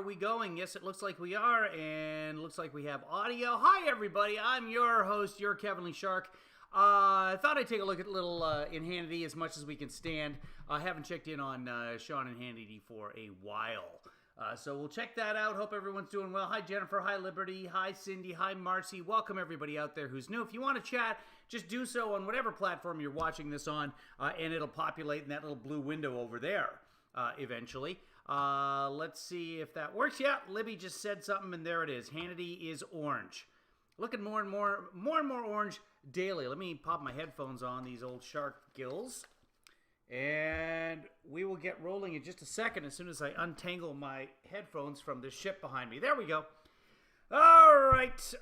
we going? Yes, it looks like we are, and looks like we have audio. Hi, everybody. I'm your host, your Kevin Lee Shark. I thought I'd take a look at little INHANNITY as much as we can stand. I haven't checked in on Sean and Hannity for a while. So we'll check that out. Hope everyone's doing well. Hi, Jennifer. Hi, Liberty. Hi, Cindy. Hi, Marcy. Welcome, everybody out there who's new. If you want to chat, just do so on whatever platform you're watching this on, and it'll populate in that little blue window over there eventually. Let's see if that works. Yeah, Libby just said something, and there it is. Hannity is orange. Looking more and more orange daily. Let me pop my headphones on, these old shark gills. And we will get rolling in just a second as soon as I untangle my headphones from the ship behind me. There we go. All right,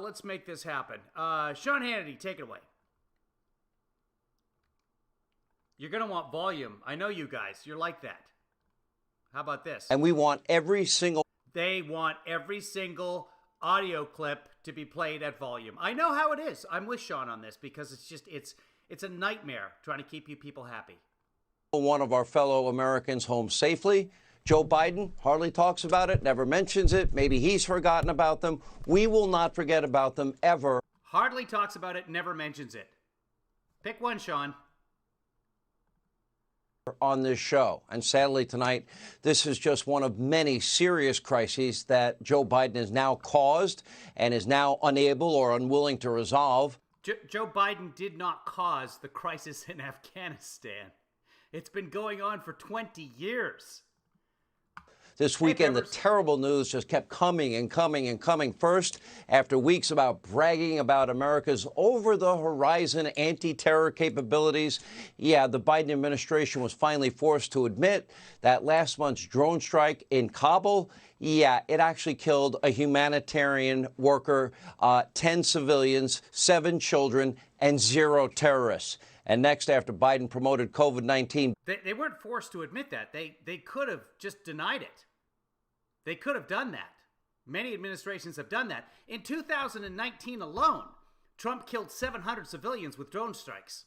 let's make this happen. Sean Hannity, take it away. You're going to want volume. I know you guys. You're like that. How about this? And we want every single... They want every single audio clip to be played at volume. I know how it is. I'm with Sean on this because it's a nightmare trying to keep you people happy. One of our fellow Americans home safely. Joe Biden hardly talks about it, never mentions it. Maybe he's forgotten about them. We will not forget about them ever. Hardly talks about it, never mentions it. Pick one, Sean. On this show. And sadly tonight, this is just one of many serious crises that Joe Biden has now caused and is now unable or unwilling to resolve. Joe Biden did not cause the crisis in Afghanistan. It's been going on for 20 years. This weekend, the terrible news just kept coming and coming and coming. First, after weeks about bragging about America's over-the-horizon anti-terror capabilities, the Biden administration was finally forced to admit that last month's drone strike in Kabul, it actually killed a humanitarian worker, 10 civilians, 7 children, and 0 terrorists. And next, after Biden promoted COVID-19... They weren't forced to admit that. They could have just denied it. They could have done that. Many administrations have done that. In 2019 alone, Trump killed 700 civilians with drone strikes.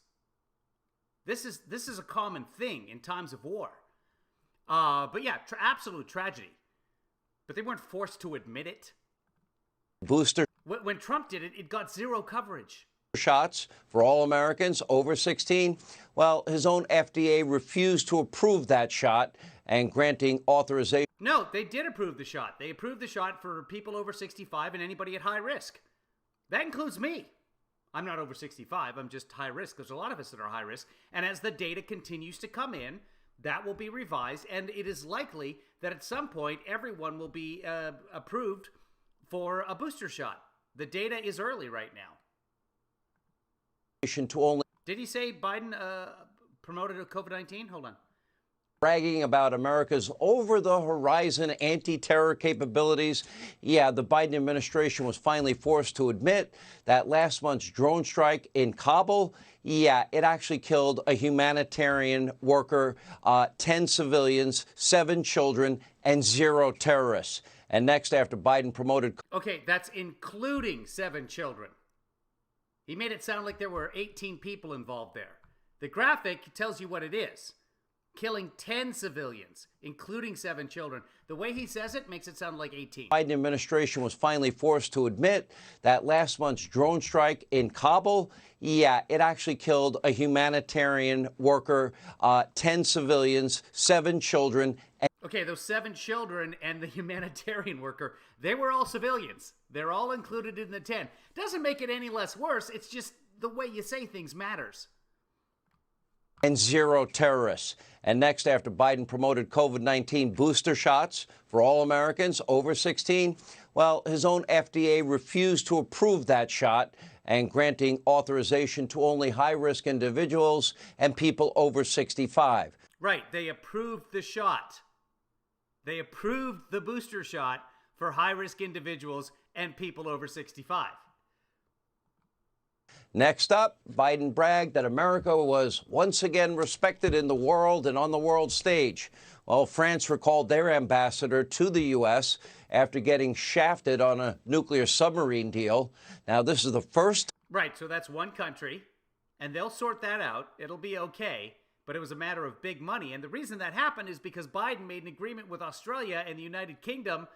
This is a common thing in times of war. But yeah, absolute tragedy. But they weren't forced to admit it. Booster. When Trump did it, it got 0 coverage. Shots for all Americans over 16. Well, his own FDA refused to approve that shot and granting authorization. No, they did approve the shot. They approved the shot for people over 65 and anybody at high risk. That includes me. I'm not over 65. I'm just high risk. There's a lot of us that are high risk. And as the data continues to come in, that will be revised. And it is likely that at some point, everyone will be approved for a booster shot. The data is early right now. Did he say Biden promoted a COVID-19? Hold on. Bragging about America's over-the-horizon anti-terror capabilities. The Biden administration was finally forced to admit that last month's drone strike in Kabul, it actually killed a humanitarian worker, 10 civilians, 7 children, and 0 terrorists. And next, after Biden promoted... Okay, that's including 7 children. He made it sound like there were 18 people involved there. The graphic tells you what it is. Killing 10 civilians, including 7 children. The way he says it makes it sound like 18. Biden administration was finally forced to admit that last month's drone strike in Kabul, it actually killed a humanitarian worker, 10 civilians, 7 children. Okay, those 7 children and the humanitarian worker, they were all civilians. They're all included in the 10. Doesn't make it any less worse. It's just the way you say things matters. And 0 terrorists. And next, after Biden promoted COVID-19 booster shots for all Americans over 16, well, his own FDA refused to approve that shot and granting authorization to only high-risk individuals and people over 65. Right, they approved the shot. They approved the booster shot for high-risk individuals and people over 65. Next up, Biden bragged that America was once again respected in the world and on the world stage. Well, France recalled their ambassador to the U.S. after getting shafted on a nuclear submarine deal. Now, this is the first... Right, so that's one country, and they'll sort that out. It'll be okay. but it was a matter of big money. And the reason that happened is because Biden made an agreement with Australia and the United Kingdom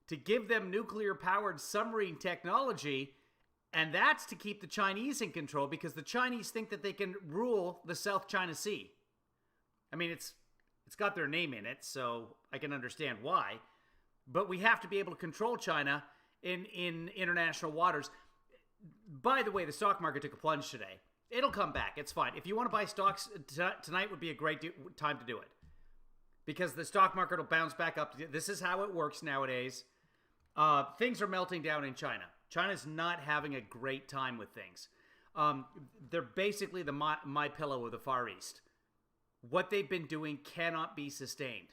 to give them nuclear-powered submarine technology, and that's to keep the Chinese in control because the Chinese think that they can rule the South China Sea. I mean, it's got their name in it, so I can understand why. But we have to be able to control China in international waters. By the way, the stock market took a plunge today. It'll come back. It's fine. If you want to buy stocks, tonight would be a great time to do it. Because the stock market will bounce back up. This is how it works nowadays. Things are melting down in China. China's not having a great time with things. They're basically the my pillow of the Far East. What they've been doing cannot be sustained.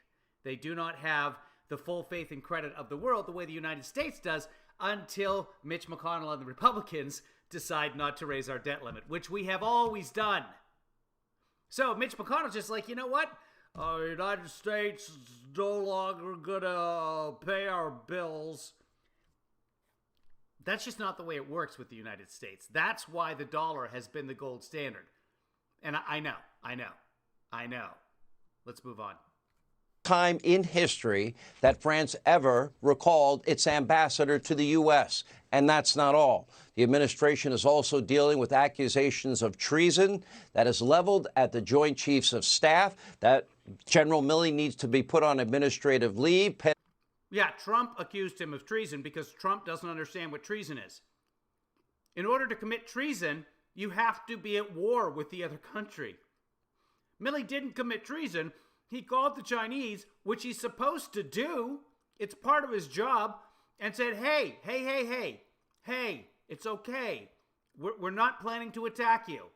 They do not have the full faith and credit of the world the way the United States does until Mitch McConnell and the Republicans decide not to raise our debt limit, which we have always done. So Mitch McConnell's just like, you know what? The United States is no longer going to pay our bills. That's just not the way it works with the United States. That's why the dollar has been the gold standard. And I know. Let's move on. Time in history that France ever recalled its ambassador to the U.S. And that's not all. The administration is also dealing with accusations of treason that is leveled at the Joint Chiefs of Staff, that General Milley needs to be put on administrative leave. Yeah, Trump accused him of treason because Trump doesn't understand what treason is. In order to commit treason, you have to be at war with the other country. Milley didn't commit treason. He called the Chinese, which he's supposed to do. It's part of his job, and said, hey, it's okay. We're not planning to attack you.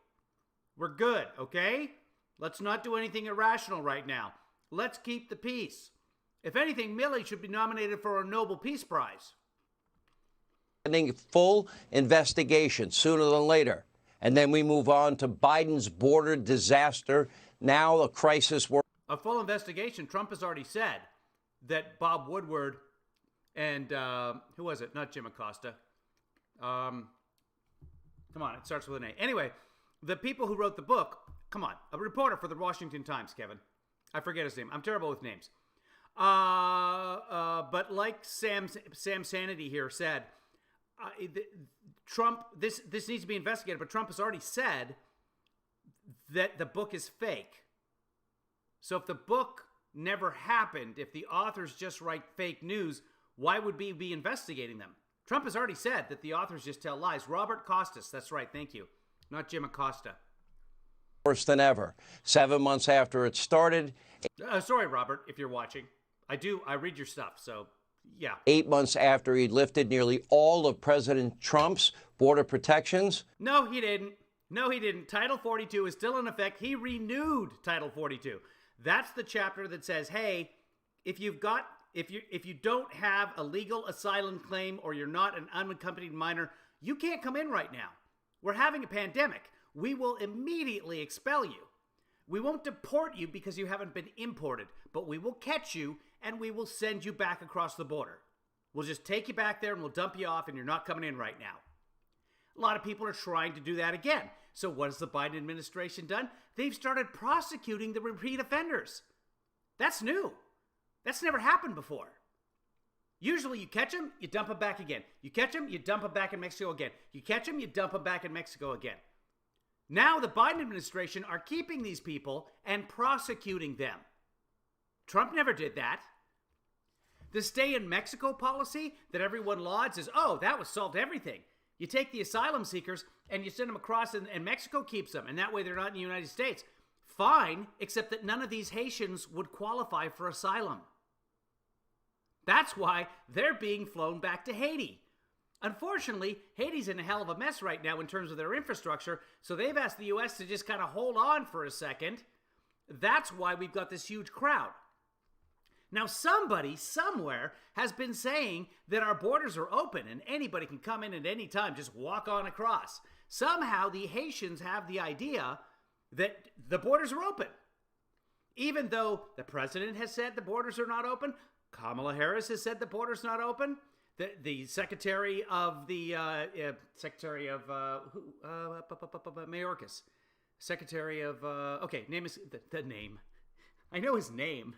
We're good, okay? Let's not do anything irrational right now. Let's keep the peace. If anything, Milley should be nominated for a Nobel Peace Prize. Full investigation sooner than later. And then we move on to Biden's border disaster. Now a crisis. A full investigation. Trump has already said that Bob Woodward and, who was it? Not Jim Acosta. Come on, it starts with an A. Anyway, the people who wrote the book, come on, a reporter for the Washington Times, Kevin. I forget his name. I'm terrible with names. But like Sam Sanity here said, Trump, this needs to be investigated, but Trump has already said that the book is fake. So if the book never happened, if the authors just write fake news, why would we be investigating them? Trump has already said that the authors just tell lies. Robert Costas, that's right, thank you. Not Jim Acosta. Worse than ever. 7 months after it started. Sorry, Robert, if you're watching. I read your stuff, so yeah. 8 months after he'd lifted nearly all of President Trump's border protections. No, he didn't. Title 42 is still in effect. He renewed Title 42. That's the chapter that says, hey, if you don't have a legal asylum claim or you're not an unaccompanied minor, you can't come in right now. We're having a pandemic. We will immediately expel you. We won't deport you because you haven't been imported, but we will catch you and we will send you back across the border. We'll just take you back there and we'll dump you off and you're not coming in right now. A lot of people are trying to do that again. So what has the Biden administration done? They've started prosecuting the repeat offenders. That's new. That's never happened before. Usually you catch them, you dump them back again. You catch them, you dump them back in Mexico again. You catch them, you dump them back in Mexico again. Now the Biden administration are keeping these people and prosecuting them. Trump never did that. The stay in Mexico policy that everyone lauds is, oh, that would solve everything. You take the asylum seekers and you send them across and Mexico keeps them. And that way they're not in the United States. Fine, except that none of these Haitians would qualify for asylum. That's why they're being flown back to Haiti. Unfortunately, Haiti's in a hell of a mess right now in terms of their infrastructure, so they've asked the U.S. to just kind of hold on for a second. That's why we've got this huge crowd. Now, somebody, somewhere, has been saying that our borders are open and anybody can come in at any time, just walk on across. Somehow, the Haitians have the idea that the borders are open. Even though the president has said the borders are not open, Kamala Harris has said the border's not open, the Secretary of Mayorkas Secretary of, okay, name is, the name. I know his name.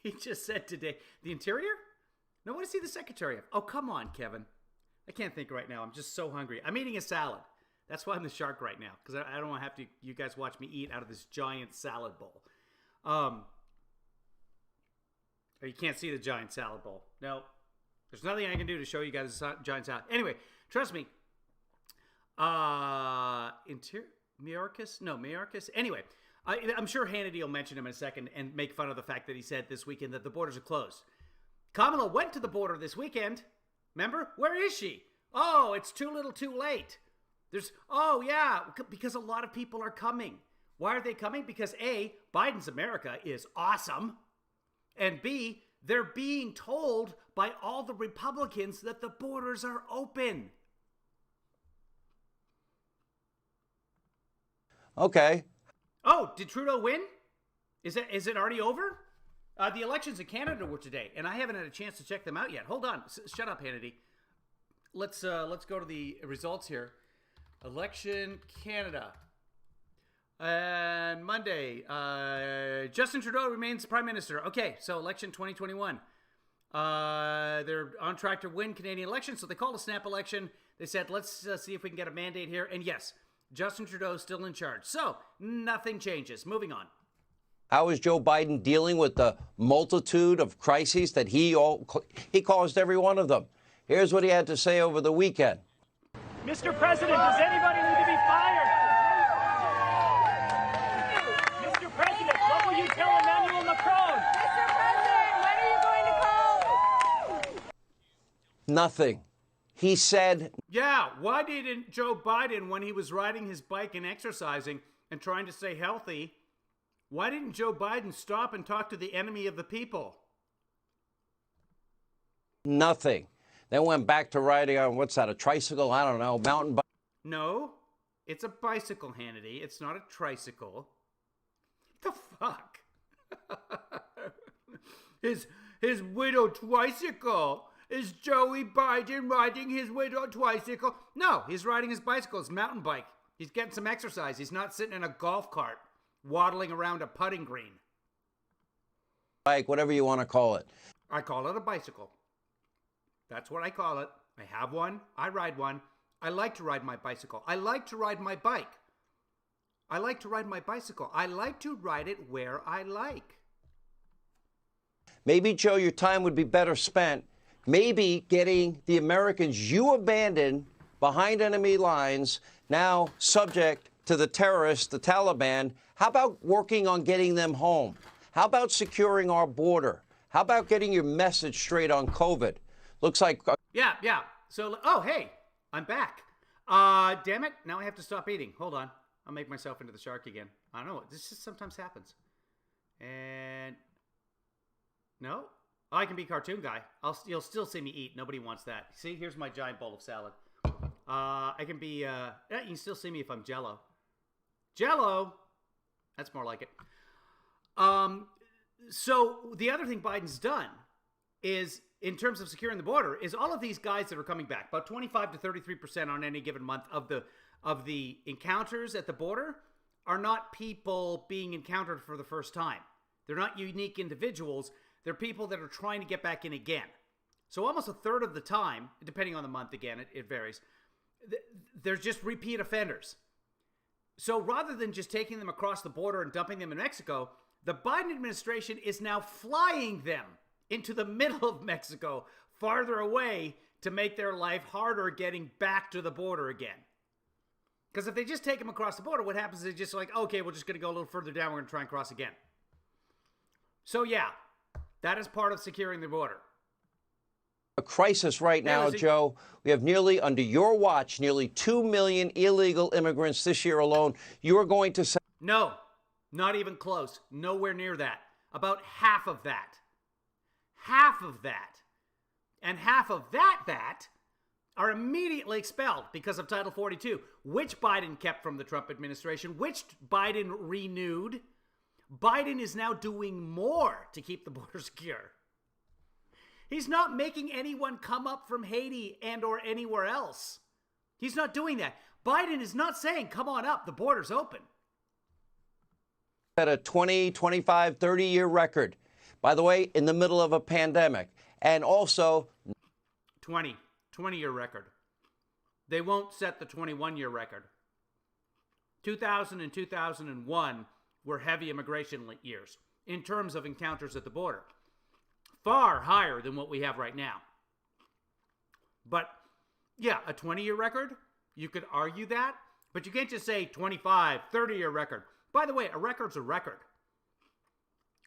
He just said today, the Interior? No, what is he the Secretary of? Oh, come on, Kevin. I can't think right now. I'm just so hungry. I'm eating a salad. That's why I'm the shark right now, because I don't want to have to, you guys watch me eat out of this giant salad bowl. You can't see the giant salad bowl. No, there's nothing I can do to show you guys the giant salad. Anyway, trust me. Mayorkas? No, Mayorkas. Anyway, I'm sure Hannity will mention him in a second and make fun of the fact that he said this weekend that the borders are closed. Kamala went to the border this weekend. Remember? Where is she? Oh, it's too little too late. Oh yeah, because a lot of people are coming. Why are they coming? Because A, Biden's America is awesome. And B, they're being told by all the Republicans that the borders are open. Okay. Oh, did Trudeau win? Is it already over? The elections in Canada were today, and I haven't had a chance to check them out yet. Hold on. Shut up, Hannity. Let's go to the results here. Election Canada. And Monday, Justin Trudeau remains Prime Minister. Okay, so election 2021. They're on track to win Canadian elections, so they called a snap election. They said, let's see if we can get a mandate here. And yes, Justin Trudeau is still in charge. So nothing changes. Moving on. How is Joe Biden dealing with the multitude of crises that he caused every one of them? Here's what he had to say over the weekend. Mr. President, does anybody need to be fired? Mr. President, what will you tell Emmanuel Macron? Mr. President, when are you going to call? Nothing. He said... Yeah, why didn't Joe Biden, when he was riding his bike and exercising and trying to stay healthy, why didn't Joe Biden stop and talk to the enemy of the people? Nothing. Then went back to riding on, what's that, a tricycle? I don't know, mountain bike. No, it's a bicycle, Hannity. It's not a tricycle. What the fuck? his widow tricycle. Is Joey Biden riding his widow tricycle? No, he's riding his bicycle, his mountain bike. He's getting some exercise. He's not sitting in a golf cart, waddling around a putting green. Bike, whatever you want to call it. I call it a bicycle. That's what I call it. I have one. I ride one. I like to ride my bicycle. I like to ride my bike. I like to ride my bicycle. I like to ride it where I like. Maybe, Joe, your time would be better spent maybe getting the Americans you abandoned behind enemy lines, now subject to the terrorists, the Taliban. How about working on getting them home? How about securing our border? How about getting your message straight on COVID? Looks like... Yeah. So, oh, hey, I'm back. Damn it. Now I have to stop eating. Hold on. I'll make myself into the shark again. I don't know. This just sometimes happens. And... No? I can be cartoon guy. You'll still see me eat. Nobody wants that. See, here's my giant bowl of salad. I can be... yeah, you can still see me if I'm Jell-O. Jell-O! That's more like it. So, the other thing Biden's done is... in terms of securing the border, is all of these guys that are coming back, about 25 to 33% on any given month of the encounters at the border are not people being encountered for the first time. They're not unique individuals. They're people that are trying to get back in again. So almost a third of the time, depending on the month, again, it varies, they're just repeat offenders. So rather than just taking them across the border and dumping them in Mexico, the Biden administration is now flying them into the middle of Mexico, farther away, to make their life harder getting back to the border again. Because if they just take them across the border, what happens is just like, okay, we're just going to go a little further down, we're going to try and cross again. So yeah, that is part of securing the border. A crisis right now, Joe. We have nearly, under your watch, nearly 2 million illegal immigrants this year alone. You are going to say... No, not even close. Nowhere near that. About half of that. Half of that. And half of that are immediately expelled because of Title 42, which Biden kept from the Trump administration, which Biden renewed. Biden is now doing more to keep the border secure. He's not making anyone come up from Haiti and or anywhere else. He's not doing that. Biden is not saying, come on up, the border's open. At a 20, 25, 30-year record. By the way, in the middle of a pandemic. And also 20-year record. They won't set the 21-year record. 2000 and 2001 were heavy immigration years in terms of encounters at the border. Far higher than what we have right now. But yeah, a 20-year record, you could argue that, but you can't just say 25, 30-year record. By the way, a record's a record.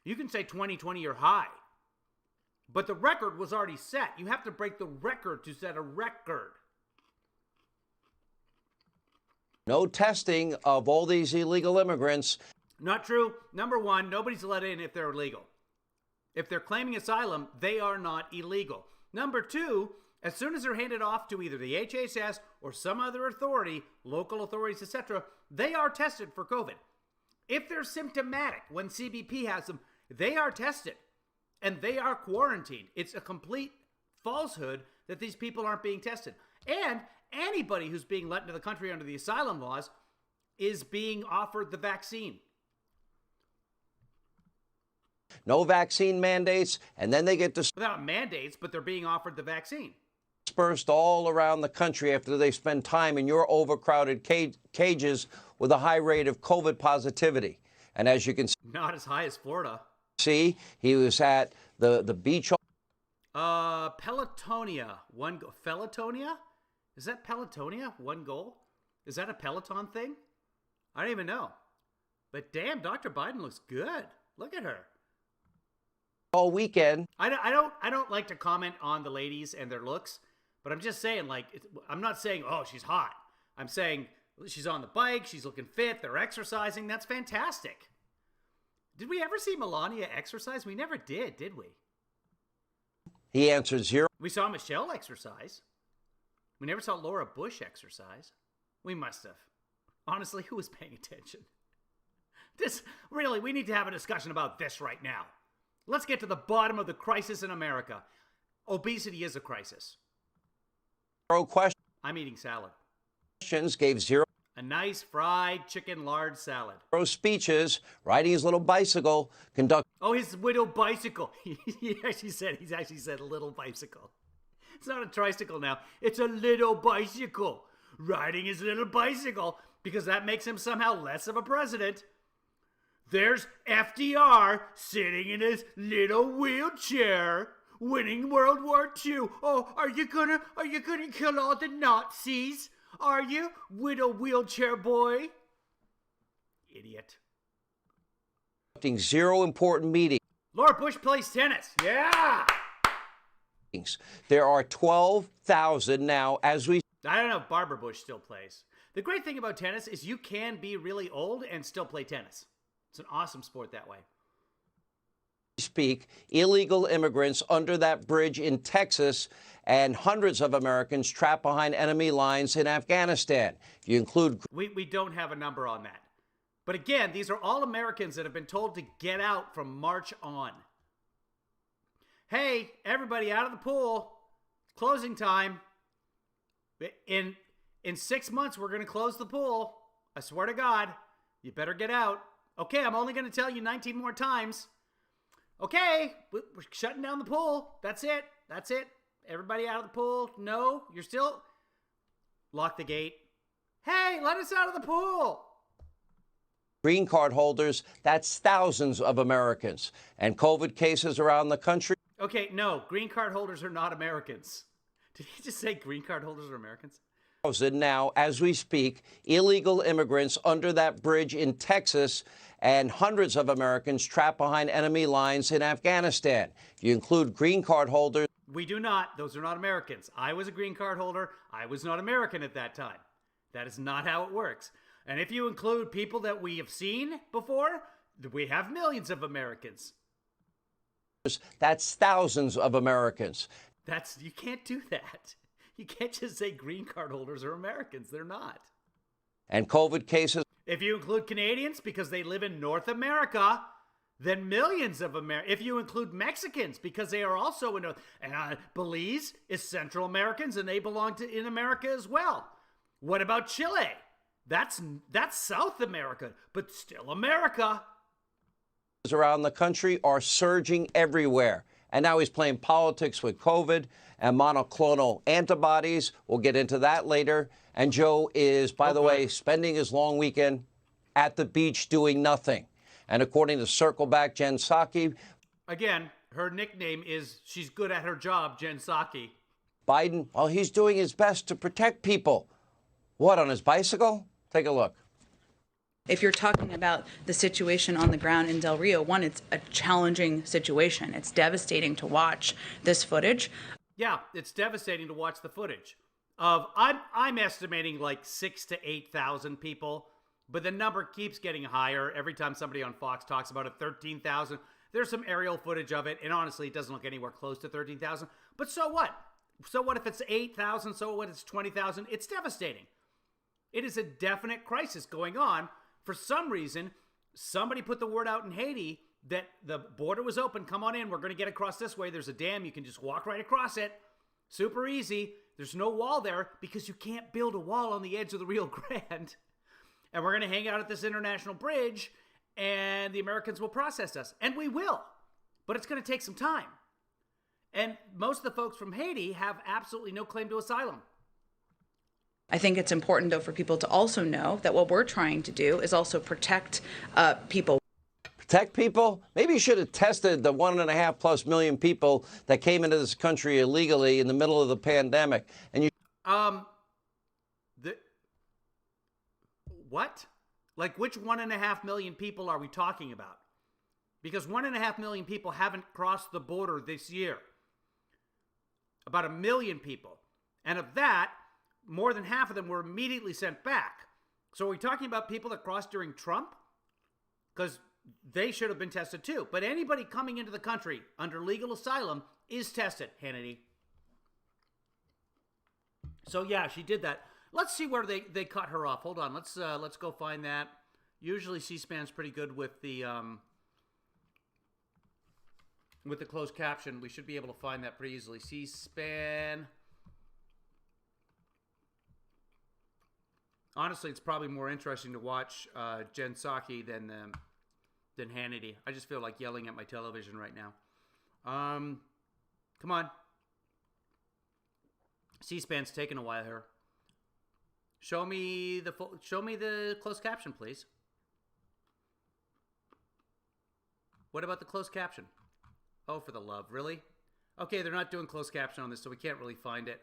You can say 20-year high, but the record was already set. You have to break the record to set a record. no testing of all these illegal immigrants. Not true. Number one, nobody's let in if they're illegal. If they're claiming asylum, they are not illegal. Number two, as soon as they're handed off to either the HHS or some other authority, local authorities, etc., they are tested for COVID. If they're symptomatic, when CBP has them, they are tested and they are quarantined. It's a complete falsehood that these people aren't being tested. And anybody who's being let into the country under the asylum laws is being offered the vaccine. No vaccine mandates, and then they get Without mandates, but they're being offered the vaccine. dispersed all around the country after they spend time in your overcrowded cages with a high rate of COVID positivity. And as you can Not as high as Florida. see, he was at the beach. Pelotonia. One goal. Pelotonia? Is that Pelotonia? One goal? Is that a Peloton thing? I don't even know. But damn, Dr. Biden looks good. Look at her. All weekend. I don't like to comment on the ladies and their looks, but I'm just saying, like, I'm not saying, oh, she's hot. I'm saying she's on the bike, she's looking fit, they're exercising. That's fantastic. Did we ever see Melania exercise? We never did we? He answered zero. We saw Michelle exercise. We never saw Laura Bush exercise. We must have. Honestly, who was paying attention? We need to have a discussion about this right now. Let's get to the bottom of the crisis in America. Obesity is a crisis. I'm eating salad. Questions, gave zero A nice fried chicken lard salad. speeches, riding his little bicycle, conducting Oh, his widow bicycle. He actually said little bicycle. It's not a tricycle now. It's a little bicycle. Riding his little bicycle because that makes him somehow less of a president. There's FDR sitting in his little wheelchair, winning World War II. Oh, are you gonna kill all the Nazis? Are you, widow wheelchair boy? Idiot. zero important meetings. Laura Bush plays tennis. Yeah. There are 12,000 now as we I don't know if Barbara Bush still plays. The great thing about tennis is you can be really old and still play tennis. It's an awesome sport that way. speak, illegal immigrants under that bridge in Texas and hundreds of Americans trapped behind enemy lines in Afghanistan. If you include We don't have a number on that. But again, these are all Americans that have been told to get out from March on. Hey, everybody out of the pool. It's closing time. In 6 months, we're going to close the pool. I swear to God, you better get out. Okay, I'm only going to tell you 19 more times. Okay, we're shutting down the pool. That's it. That's it. Everybody out of the pool. No, you're still... Lock the gate. Hey, let us out of the pool. green card holders, that's thousands of Americans. And COVID cases around the country. Okay, no, green card holders are not Americans. Did he just say green card holders are Americans? Now, as we speak, illegal immigrants under that bridge in Texas and hundreds of Americans trapped behind enemy lines in Afghanistan. If you include green card holders. We do not. Those are not Americans. I was a green card holder. I was not American at that time. That is not how it works. And if you include people that we have seen before, we have millions of Americans. That's thousands of Americans. You can't do that. You can't just say green card holders are Americans. They're not. And COVID cases. If you include Canadians because they live in North America, then millions of Americans. If you include Mexicans because they are also in Belize is Central Americans and they belong in America as well. What about Chile? That's South America, but still America. Around the country are surging everywhere. And now he's playing politics with COVID and monoclonal antibodies. We'll get into that later. And Joe is, by the way, spending his long weekend at the beach doing nothing. And according to Circle Back Jen Psaki, again, her nickname is she's good at her job, Jen Psaki. Biden, well, he's doing his best to protect people. What, on his bicycle? Take a look. If you're talking about the situation on the ground in Del Rio, one, it's a challenging situation. It's devastating to watch this footage. Yeah, it's devastating to watch the footage of, I'm estimating like 6,000 to 8,000 people, but the number keeps getting higher every time somebody on Fox talks about it. 13,000. There's some aerial footage of it, and honestly, it doesn't look anywhere close to 13,000. But so what? So what if it's 8,000? So what if it's 20,000? It's devastating. It is a definite crisis going on. For some reason, somebody put the word out in Haiti that the border was open. Come on in. We're going to get across this way. There's a dam. You can just walk right across it. Super easy. There's no wall there because you can't build a wall on the edge of the Rio Grande. And we're going to hang out at this international bridge, and the Americans will process us. And we will. But it's going to take some time. And most of the folks from Haiti have absolutely no claim to asylum. I think it's important, though, for people to also know that what we're trying to do is also protect people. Protect people? Maybe you should have tested the 1.5+ million people that came into this country illegally in the middle of the pandemic. And you. What? Like, which 1.5 million people are we talking about? Because 1.5 million people haven't crossed the border this year. About 1 million people. And of that, more than half of them were immediately sent back. So are we talking about people that crossed during Trump? Because they should have been tested too. But anybody coming into the country under legal asylum is tested, Hannity. So yeah, she did that. Let's see where they cut her off. Hold on, let's go find that. Usually C-SPAN's pretty good with the closed caption. We should be able to find that pretty easily. C-SPAN. Honestly, it's probably more interesting to watch Jen Psaki than Hannity. I just feel like yelling at my television right now. Come on. C-SPAN's taking a while here. Show me the closed caption, please. What about the closed caption? Oh, for the love, really? Okay, they're not doing closed caption on this, so we can't really find it.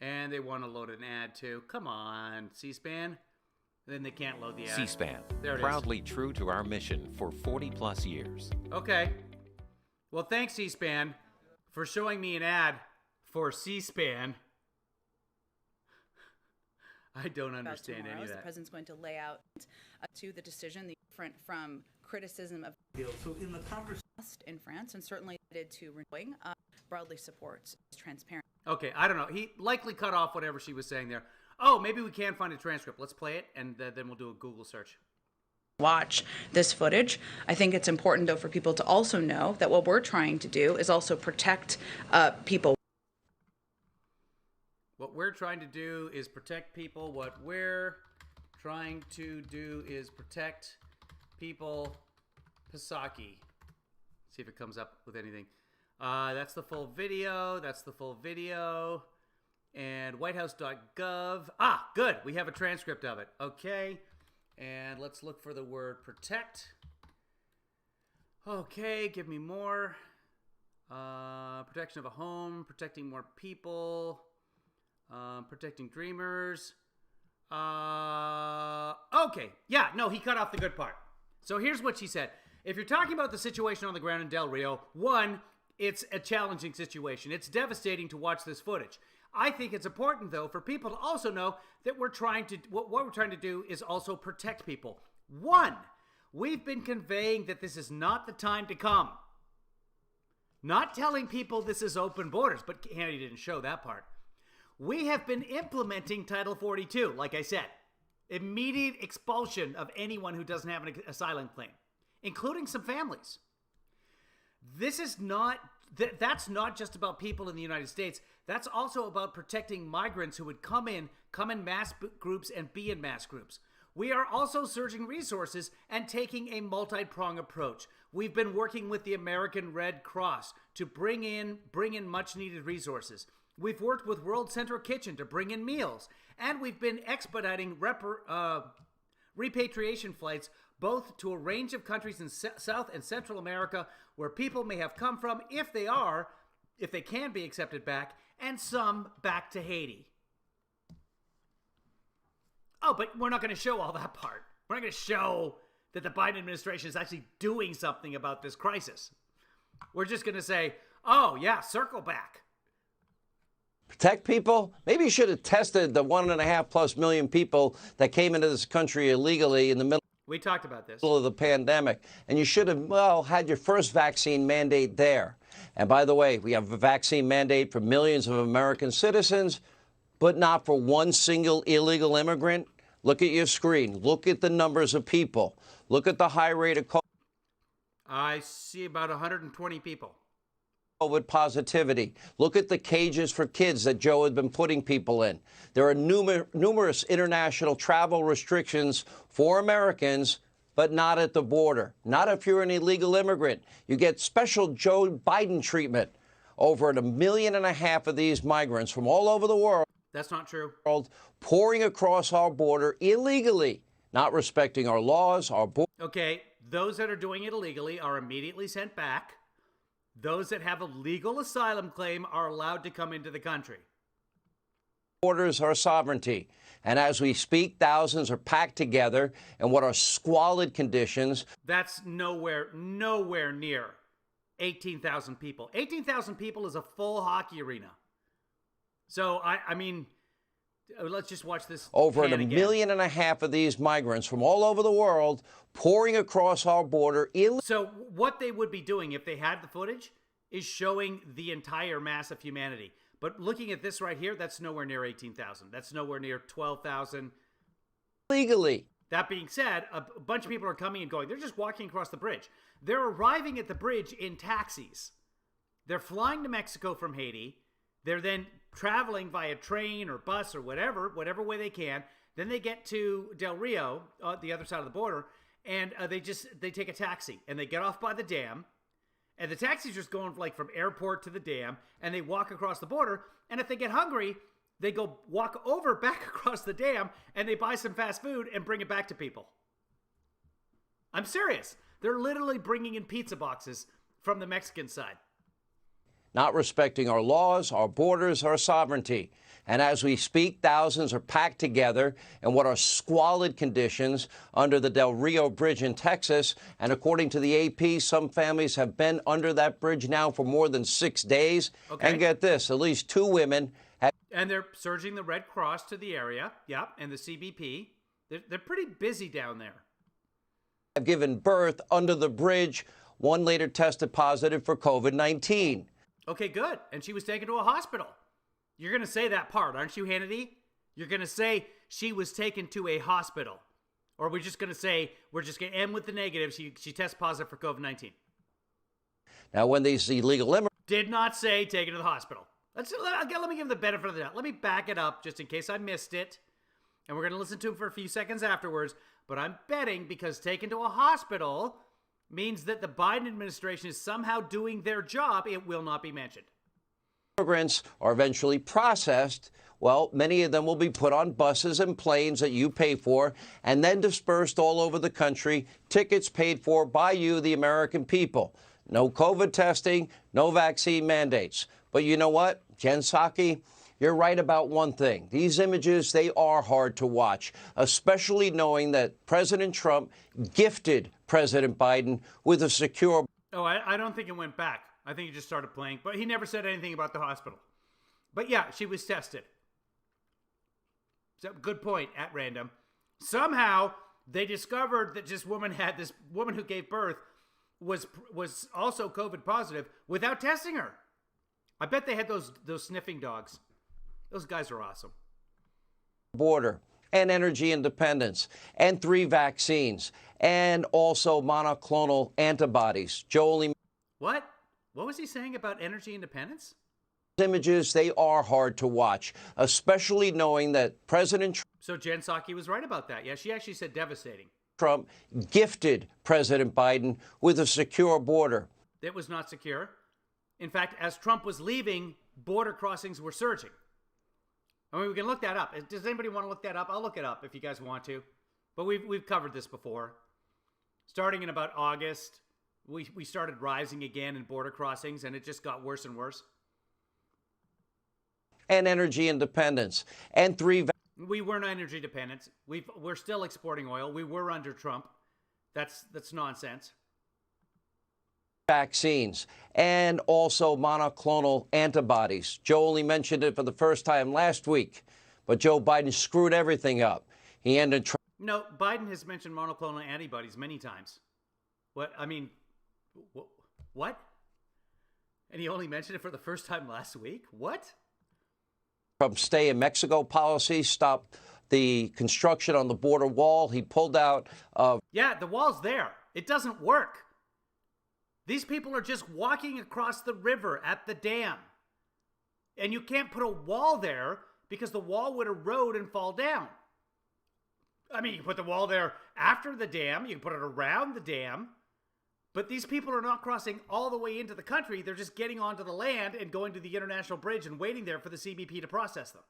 And they want to load an ad too. Come on, C-SPAN. Then they can't load the ad. C-SPAN, there it proudly true to our mission for 40+ years. Okay. Well, thanks, C-SPAN, for showing me an ad for C-SPAN. I don't understand any of that. The president's going to lay out to the decision the different from criticism of so in the conversation in France, and certainly related to renewing broadly supports transparent. Okay, I don't know. He likely cut off whatever she was saying there. Oh, maybe we can find a transcript. Let's play it, and then we'll do a Google search. Watch this footage. I think it's important, though, for people to also know that what we're trying to do is also protect people. What we're trying to do is protect people. What we're trying to do is protect people. Psaki. See if it comes up with anything. That's the full video. That's the full video. And whitehouse.gov. Ah, good. We have a transcript of it. Okay. And let's look for the word protect. Okay, give me more. Protection of a home. Protecting more people. Protecting dreamers. Okay. Yeah, no, he cut off the good part. So here's what she said. If you're talking about the situation on the ground in Del Rio, one, it's a challenging situation. It's devastating to watch this footage. I think it's important, though, for people to also know that what we're trying to do is also protect people. One, we've been conveying that this is not the time to come. Not telling people this is open borders, but Hannity didn't show that part. We have been implementing Title 42, like I said. Immediate expulsion of anyone who doesn't have an asylum claim, including some families. This is not That's not just about people in the United States. That's also about protecting migrants who would come in mass groups and be in mass groups. We are also surging resources and taking a multi-pronged approach. We've been working with the American Red Cross to bring in much needed resources. We've worked with World Central Kitchen to bring in meals, and we've been expediting repatriation flights both to a range of countries in South and Central America where people may have come from if they can be accepted back, and some back to Haiti. Oh, but we're not going to show all that part. We're not going to show that the Biden administration is actually doing something about this crisis. We're just going to say, oh, yeah, circle back. Protect people? Maybe you should have tested the 1.5+ million people that came into this country illegally in the middle. We talked about this. Of the pandemic. And you should have, well, had your first vaccine mandate there. And by the way, we have a vaccine mandate for millions of American citizens, but not for one single illegal immigrant. Look at your screen. Look at the numbers of people. Look at the high rate of I see about 120 people. COVID positivity. Look at the cages for kids that Joe had been putting people in. There are numerous international travel restrictions for Americans, but not at the border. Not if you're an illegal immigrant. You get special Joe Biden treatment. Over 1.5 million of these migrants from all over the world. That's not true. Pouring across our border illegally, not respecting our laws, our border. Okay, those that are doing it illegally are immediately sent back. Those that have a legal asylum claim are allowed to come into the country. Borders our sovereignty. And as we speak, thousands are packed together in what are squalid conditions. That's nowhere near 18,000 people. 18,000 people is a full hockey arena. So, I mean, let's just watch this. Over 1.5 million of these migrants from all over the world pouring across our border. So what they would be doing if they had the footage is showing the entire mass of humanity. But looking at this right here, that's nowhere near 18,000. That's nowhere near 12,000. Legally. That being said, a bunch of people are coming and going. They're just walking across the bridge. They're arriving at the bridge in taxis. They're flying to Mexico from Haiti. They're then traveling via train or bus or whatever way they can. Then they get to Del Rio, the other side of the border, and they take a taxi and they get off by the dam. And the taxi's just going like from airport to the dam, and they walk across the border. And if they get hungry, they go walk over back across the dam and they buy some fast food and bring it back to people. I'm serious. They're literally bringing in pizza boxes from the Mexican side. Not respecting our laws, our borders, our sovereignty. And as we speak, thousands are packed together in what are squalid conditions under the Del Rio Bridge in Texas. And according to the AP, some families have been under that bridge now for more than 6 days. Okay. And get this, at least 2 women have... And they're surging the Red Cross to the area. Yep, and the CBP. They're pretty busy down there. Have given birth under the bridge. One later tested positive for COVID-19. Okay, good. And she was taken to a hospital. You're going to say that part, aren't you, Hannity? You're going to say she was taken to a hospital. Or we're just going to say, we're just going to end with the negative. She tests positive for COVID-19. Now, when these illegal immigrants... Did not say taken to the hospital. Let me give the benefit of the doubt. Let me back it up just in case I missed it. And we're going to listen to him for a few seconds afterwards. But I'm betting because taken to a hospital means that the Biden administration is somehow doing their job, it will not be mentioned. Immigrants are eventually processed. Well, many of them will be put on buses and planes that you pay for and then dispersed all over the country, tickets paid for by you, the American people. No COVID testing, no vaccine mandates. But you know what, Jen Psaki, you're right about one thing. These images, they are hard to watch, especially knowing that President Trump gifted President Biden with a secure... Oh, I don't think it went back. I think he just started playing. But he never said anything about the hospital. But yeah, she was tested. So, good point, at random. Somehow, they discovered that this woman who gave birth was also COVID positive without testing her. I bet they had those sniffing dogs. Those guys are awesome. Border and energy independence and 3 vaccines and also monoclonal antibodies. Joe only... What? What was he saying about energy independence? Images, they are hard to watch, especially knowing that President So Jen Psaki was right about that. Yeah, she actually said devastating. Trump gifted President Biden with a secure border. It was not secure. In fact, as Trump was leaving, border crossings were surging. I mean, we can look that up. Does anybody want to look that up? I'll look it up if you guys want to. But we've covered this before. Starting in about August, we started rising again in border crossings, and it just got worse and worse. And energy independence. And 3 We weren't energy dependent. We're still exporting oil. We were under Trump. That's nonsense. Vaccines and also monoclonal antibodies. Joe only mentioned it for the first time last week, but Joe Biden screwed everything up. He ended. No, Biden has mentioned monoclonal antibodies many times. What? I mean, what? And he only mentioned it for the first time last week? What? Trump's stay in Mexico policy stopped the construction on the border wall. He pulled out of. Yeah, the wall's there. It doesn't work. These people are just walking across the river at the dam. And you can't put a wall there because the wall would erode and fall down. I mean, you can put the wall there after the dam. You can put it around the dam. But these people are not crossing all the way into the country. They're just getting onto the land and going to the international bridge and waiting there for the CBP to process them.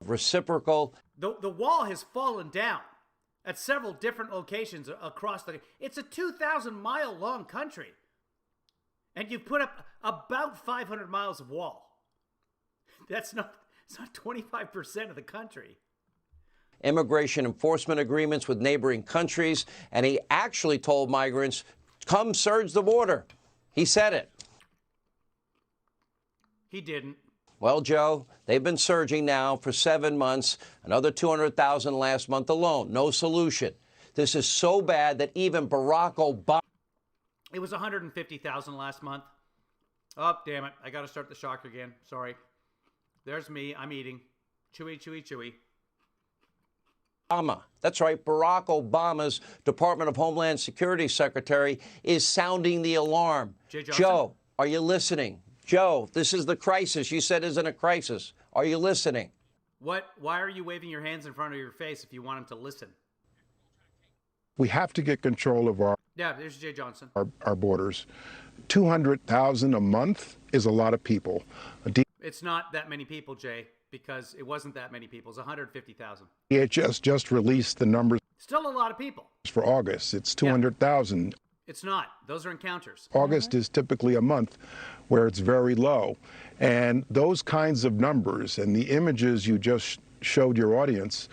Reciprocal. The wall has fallen down at several different locations across the. It's a 2,000-mile long country, and you've put up about 500 miles of wall. It's not 25% of the country. Immigration enforcement agreements with neighboring countries, and he actually told migrants, "Come surge the border." He said it. He didn't. Well, Joe, they've been surging now for 7 months, another 200,000 last month alone. No solution. This is so bad that even Barack Obama. It was 150,000 last month. Oh, damn it. I got to start the shocker again. Sorry. There's me. I'm eating. Chewy, chewy, chewy. That's right. Barack Obama's Department of Homeland Security Secretary is sounding the alarm. Joe, are you listening? Joe, this is the crisis you said isn't a crisis. Are you listening? What? Why are you waving your hands in front of your face if you want him to listen? We have to get control of Yeah, there's Jay Johnson. our borders. 200,000 a month is a lot of people. It's not that many people, Jay, because it wasn't that many people. It's 150,000. DHS just released the numbers Still a lot of people. for August. It's 200,000. It's not. Those are encounters. August is typically a month where it's very low. And those kinds of numbers and the images you just showed your audience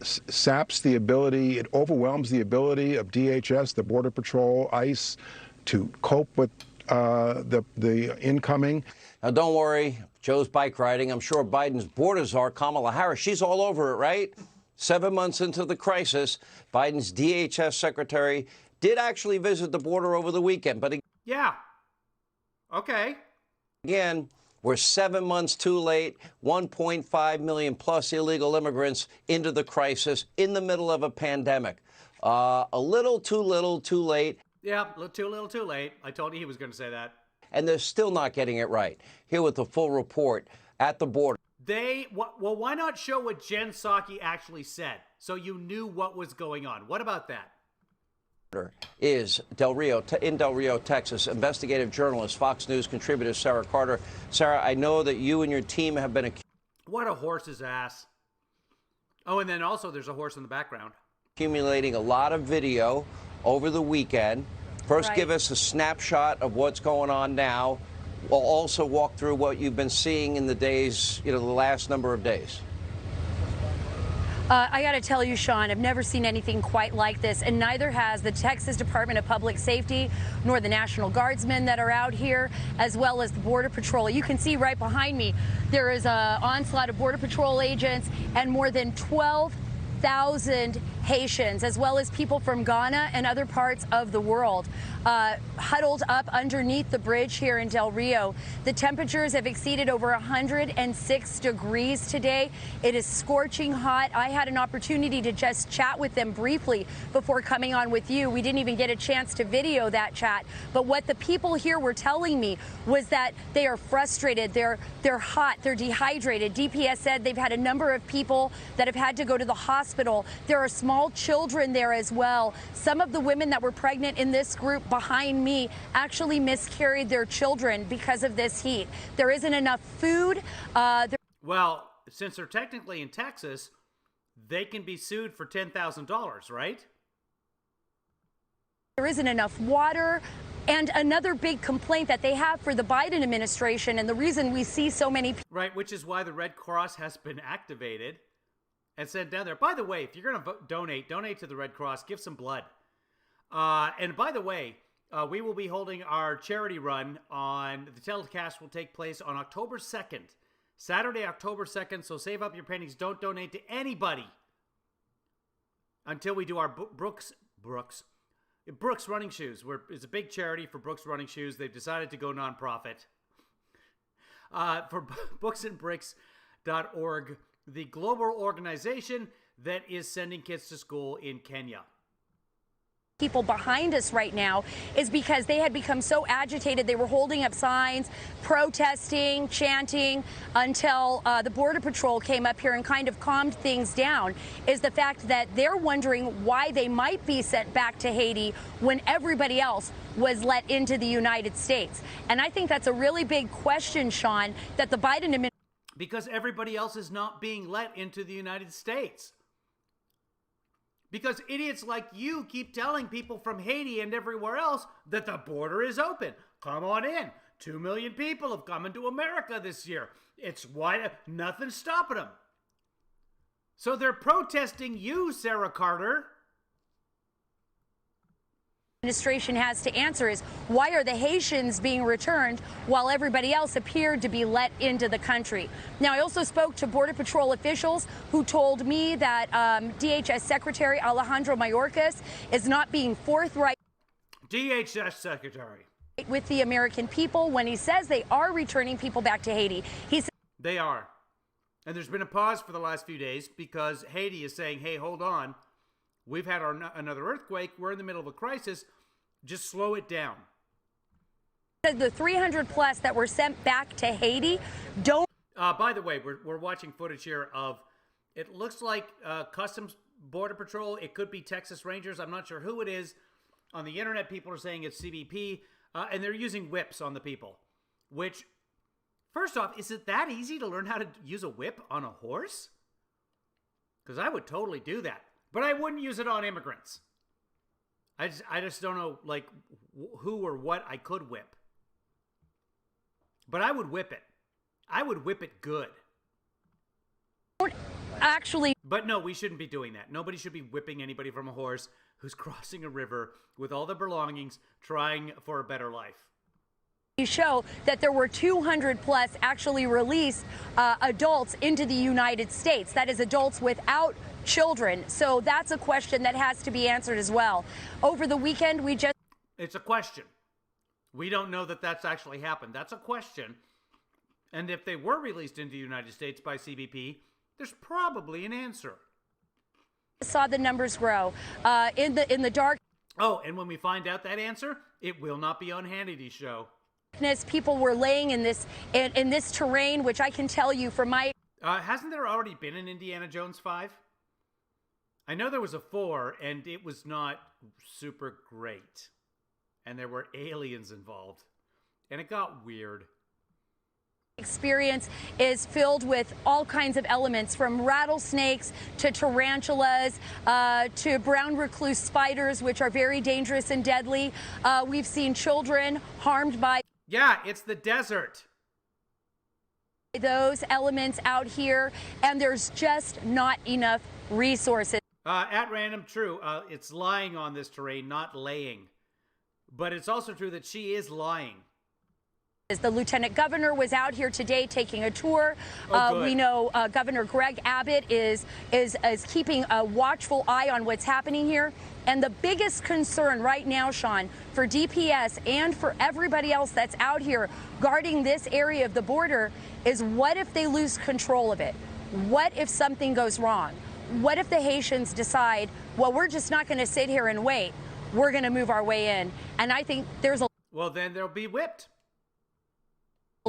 saps the ability, it overwhelms the ability of DHS, the Border Patrol, ICE, to cope with the incoming. Now, don't worry. Joe's bike riding. I'm sure Biden's border czar, Kamala Harris, she's all over it, right? 7 months into the crisis, Biden's DHS secretary did actually visit the border over the weekend. But Yeah. Okay. again, we're 7 months too late. 1.5 million plus illegal immigrants into the crisis in the middle of a pandemic. A little, too late. Yeah, too little, too late. I told you he was going to say that. And they're still not getting it right. Here with the full report at the border. Well, why not show what Jen Psaki actually said so you knew what was going on? What about that? Is in Del Rio, Texas. Investigative journalist, Fox News contributor Sarah Carter. Sarah, I know that you and your team have been What a horse's ass. Oh, and then also there's a horse in the background. Accumulating a lot of video over the weekend. First, Right. give us a snapshot of what's going on now. We'll also walk through what you've been seeing in the days, the last number of days. I got to tell you, Sean, I've never seen anything quite like this, and neither has the Texas Department of Public Safety, nor the National Guardsmen that are out here, as well as the Border Patrol. You can see right behind me, there is an onslaught of Border Patrol agents and more than 12,000 Haitians, as well as people from Ghana and other parts of the world, huddled up underneath the bridge here in Del Rio. The temperatures have exceeded over 106 degrees today. It is scorching hot. I had an opportunity to just chat with them briefly before coming on with you. We didn't even get a chance to video that chat, but what the people here were telling me was that they are frustrated, they're hot, they're dehydrated. DPS said they've had a number of people that have had to go to the hospital. There are small children there as well. Some of the women that were pregnant in this group behind me actually miscarried their children because of this heat. There isn't enough food. Well, since they're technically in Texas, they can be sued for $10,000, right? There isn't enough water. And another big complaint that they have for the Biden administration, and the reason we see so many people. Right, which is why the Red Cross has been activated and sent down there. By the way, if you're going to donate to the Red Cross, give some blood. And by the way, we will be holding our charity run on, the telecast will take place on October 2nd, Saturday, October 2nd. So save up your pennies. Don't donate to anybody until we do our Brooks Running Shoes. It's a big charity for Brooks Running Shoes. They've decided to go nonprofit. For booksandbricks.org, the global organization that is sending kids to school in Kenya. People behind us right now is because they had become so agitated. They were holding up signs, protesting, chanting until the Border Patrol came up here and kind of calmed things down, is the fact that they're wondering why they might be sent back to Haiti when everybody else was let into the United States. And I think that's a really big question, Sean, that the Biden administration... Because everybody else is not being let into the United States. Because idiots like you keep telling people from Haiti and everywhere else that the border is open. Come on in. 2 million people have come into America this year. It's wide, nothing's stopping them. So they're protesting you, Sarah Carter. Administration has to answer is, why are the Haitians being returned while everybody else appeared to be let into the country? Now, I also spoke to Border Patrol officials who told me that DHS Secretary Alejandro Mayorkas is not being forthright. DHS Secretary. With the American people when he says they are returning people back to Haiti. He said they are. And there's been a pause for the last few days because Haiti is saying, hey, hold on. We've had another earthquake. We're in the middle of a crisis. Just slow it down. The 300 plus that were sent back to Haiti don't. By the way, we're watching footage here of, it looks like Customs Border Patrol. It could be Texas Rangers. I'm not sure who it is. On the internet, people are saying it's CBP. And they're using whips on the people. Which, first off, is it that easy to learn how to use a whip on a horse? Because I would totally do that. But I wouldn't use it on immigrants. I just don't know, like, who or what I could whip. But I would whip it. I would whip it good. Actually. But no, we shouldn't be doing that. Nobody should be whipping anybody from a horse who's crossing a river with all their belongings, trying for a better life. Show that there were 200 plus actually released adults into the United States. That is adults without children. So that's a question that has to be answered as well. Over the weekend, It's a question. We don't know that that's actually happened. That's a question. And if they were released into the United States by CBP, there's probably an answer. Saw the numbers grow in the dark. Oh, and when we find out that answer, it will not be on Hannity's show. People were laying in this terrain, which I can tell you from my. Hasn't there already been an Indiana Jones 5? I know there was a 4, and it was not super great. And there were aliens involved. And it got weird. Experience is filled with all kinds of elements, from rattlesnakes to tarantulas to brown recluse spiders, which are very dangerous and deadly. We've seen children harmed by. Yeah, it's the desert. Those elements out here, and there's just not enough resources. At random, true. It's lying on this terrain, not laying. But it's also true that she is lying. The lieutenant governor was out here today taking a tour. Good. We know Governor Greg Abbott is keeping a watchful eye on what's happening here. And the biggest concern right now, Sean, for DPS and for everybody else that's out here guarding this area of the border is, what if they lose control of it? What if something goes wrong? What if the Haitians decide, well, we're just not going to sit here and wait. We're going to move our way in. And I think there's a Well, then they'll be whipped.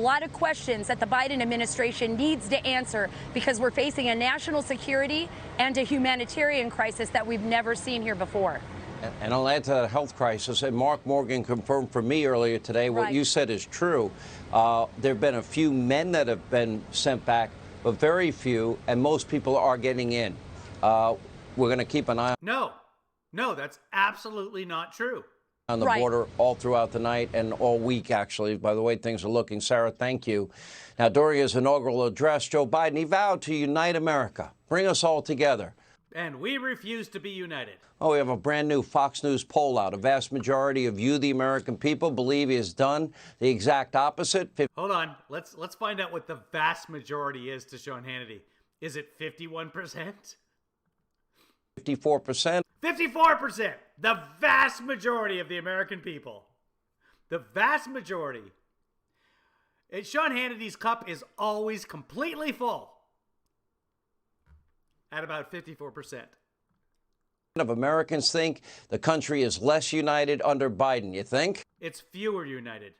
lot of questions that the Biden administration needs to answer, because we're facing a national security and a humanitarian crisis that we've never seen here before. And I'll add to that health crisis. And Mark Morgan confirmed for me earlier today what Right. you said is true. There have been a few men that have been sent back, but very few, and most people are getting in. We're going to keep an eye No, that's absolutely not true. on the Right. border all throughout the night and all week, actually, by the way things are looking. Sarah, thank you. Now, during his inaugural address, Joe Biden, he vowed to unite America, bring us all together. And we refuse to be united. Oh, we have a brand new Fox News poll out. A vast majority of you, the American people, believe he has done the exact opposite. Hold on. Let's find out what the vast majority is to Sean Hannity. Is it 51%? 54%. 54%. The vast majority of the American people. The vast majority. And Sean Hannity's cup is always completely full. At about 54%. Of Americans think the country is less united under Biden. You think? It's fewer united.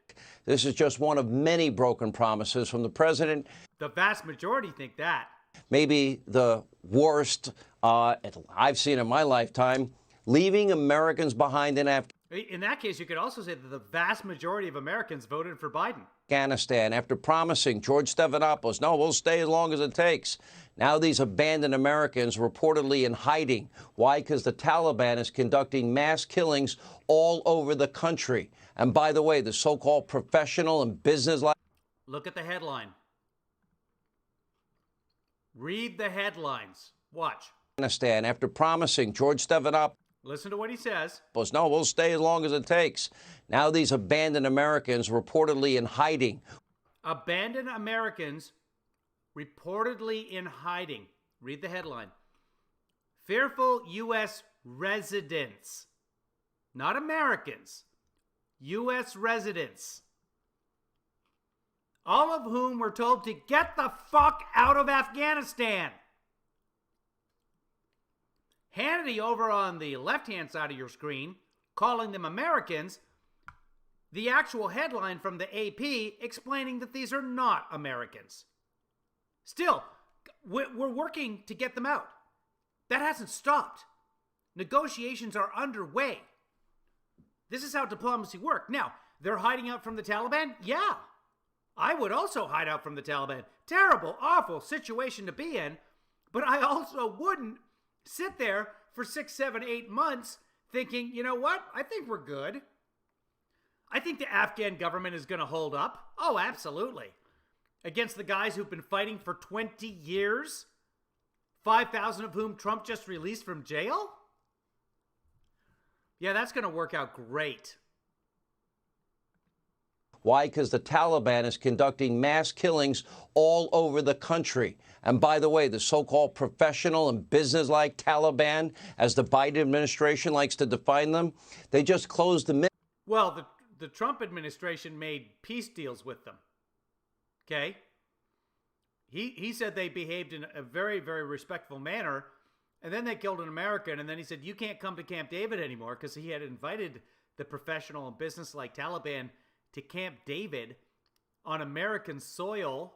This is just one of many broken promises from the president. The vast majority think that. Maybe the worst I've seen in my lifetime, leaving Americans behind in In that case, you could also say that the vast majority of Americans voted for Biden. Afghanistan after promising George Stephanopoulos, no, we'll stay as long as it takes. Now these abandoned Americans reportedly in hiding. Why? Because the Taliban is conducting mass killings all over the country. And by the way, the so-called professional and business-like. Look at the headline. Read the headlines. Watch. Afghanistan after promising George Stephanopoulos. Listen to what he says. No, we'll stay as long as it takes. Now these abandoned Americans reportedly in hiding. Abandoned Americans reportedly in hiding. Read the headline. Fearful U.S. residents. Not Americans. U.S. residents. All of whom were told to get the fuck out of Afghanistan. Hannity over on the left-hand side of your screen, calling them Americans. The actual headline from the AP explaining that these are not Americans. Still, we're working to get them out. That hasn't stopped. Negotiations are underway. This is how diplomacy works. Now, they're hiding out from the Taliban? Yeah. I would also hide out from the Taliban. Terrible, awful situation to be in. But I also wouldn't sit there for 6, 7, 8 months thinking, you know what? I think we're good. I think the Afghan government is going to hold up. Oh, absolutely. Against the guys who've been fighting for 20 years, 5,000 of whom Trump just released from jail? Yeah, that's going to work out great. Why? Because the Taliban is conducting mass killings all over the country. And by the way, the so-called professional and business-like Taliban, as the Biden administration likes to define them, they just closed the... Well, the Trump administration made peace deals with them. Okay? He said they behaved in a very, very respectful manner, and then they killed an American, and then he said, you can't come to Camp David anymore, because he had invited the professional and business-like Taliban to Camp David on American soil.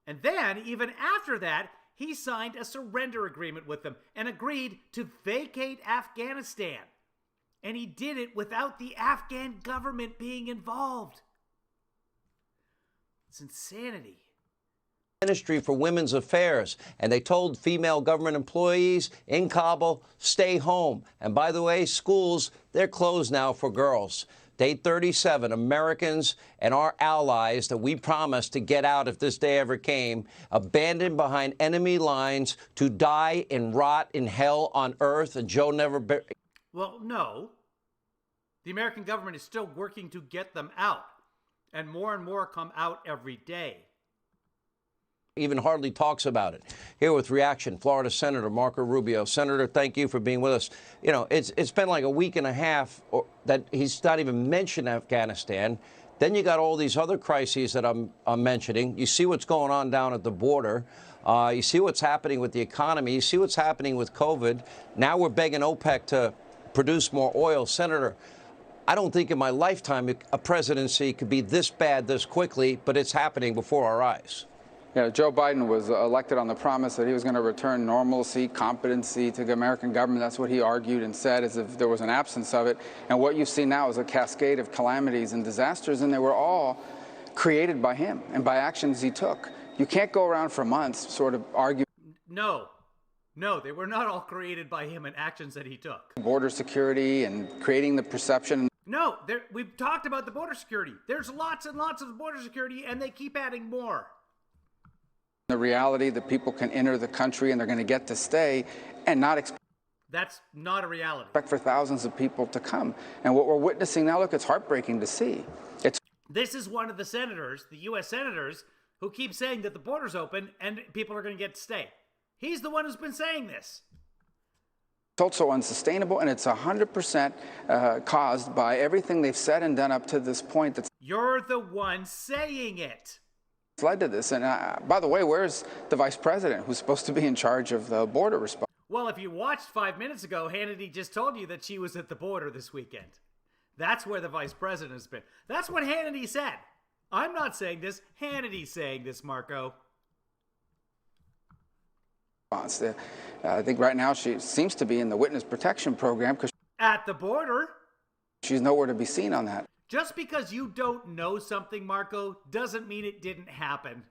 And then, even after that, he signed a surrender agreement with them and agreed to vacate Afghanistan. And he did it without the Afghan government being involved. It's insanity. Ministry for Women's Affairs, and they told female government employees in Kabul, stay home. And by the way, schools, they're closed now for girls. Day 37, Americans and our allies that we promised to get out if this day ever came, abandoned behind enemy lines to die and rot in hell on earth. And Joe never... Well, no. The American government is still working to get them out, and more come out every day. Even hardly talks about it. Here with reaction, Florida Senator Marco Rubio. Senator, thank you for being with us. You know, it's been like a week and a half that he's not even mentioned Afghanistan. Then you got all these other crises that I'm mentioning. You see what's going on down at the border. You see what's happening with the economy. You see what's happening with COVID. Now we're begging OPEC to produce more oil. Senator, I don't think in my lifetime a presidency could be this bad this quickly, but it's happening before our eyes. Yeah, Joe Biden was elected on the promise that he was going to return normalcy, competency to the American government. That's what he argued and said, as if there was an absence of it. And what you see now is a cascade of calamities and disasters, and they were all created by him and by actions he took. You can't go around for months sort of arguing. No, they were not all created by him and actions that he took. Border security and creating the perception. No, we've talked about the border security. There's lots and lots of border security, and they keep adding more. The reality that people can enter the country and they're going to get to stay and not expect. That's not a reality. Expect for thousands of people to come. And what we're witnessing now, look, it's heartbreaking to see. This is one of the senators, the U.S. senators, who keep saying that the border's open and people are going to get to stay. He's the one who's been saying this. It's also unsustainable, and it's 100% caused by everything they've said and done up to this point. You're the one saying it. Led to this. And by the way, where's the vice president who's supposed to be in charge of the border response? Well, if you watched 5 minutes ago, Hannity just told you that she was at the border this weekend. That's where the vice president has been. That's what Hannity said. I'm not saying this. Hannity's saying this, Marco. I think right now she seems to be in the witness protection program because at the border. She's nowhere to be seen on that. Just because you don't know something, Marco, doesn't mean it didn't happen.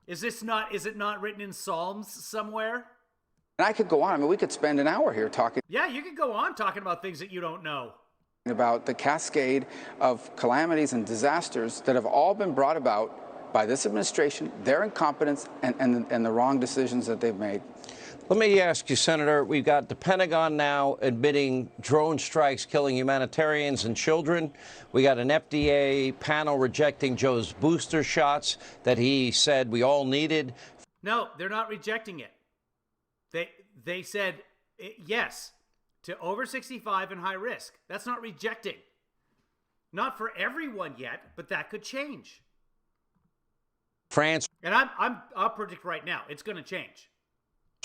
Is it not written in Psalms somewhere? And I could go on. I mean, we could spend an hour here talking. Yeah, you could go on talking about things that you don't know. About the cascade of calamities and disasters that have all been brought about by this administration, their incompetence, and the wrong decisions that they've made. Let me ask you, Senator, we've got the Pentagon now admitting drone strikes killing humanitarians and children. We got an FDA panel rejecting Joe's booster shots that he said we all needed. No, they're not rejecting it. They said yes to over 65 and high risk. That's not rejecting. Not for everyone yet, but that could change. France. And I'll predict right now, it's going to change.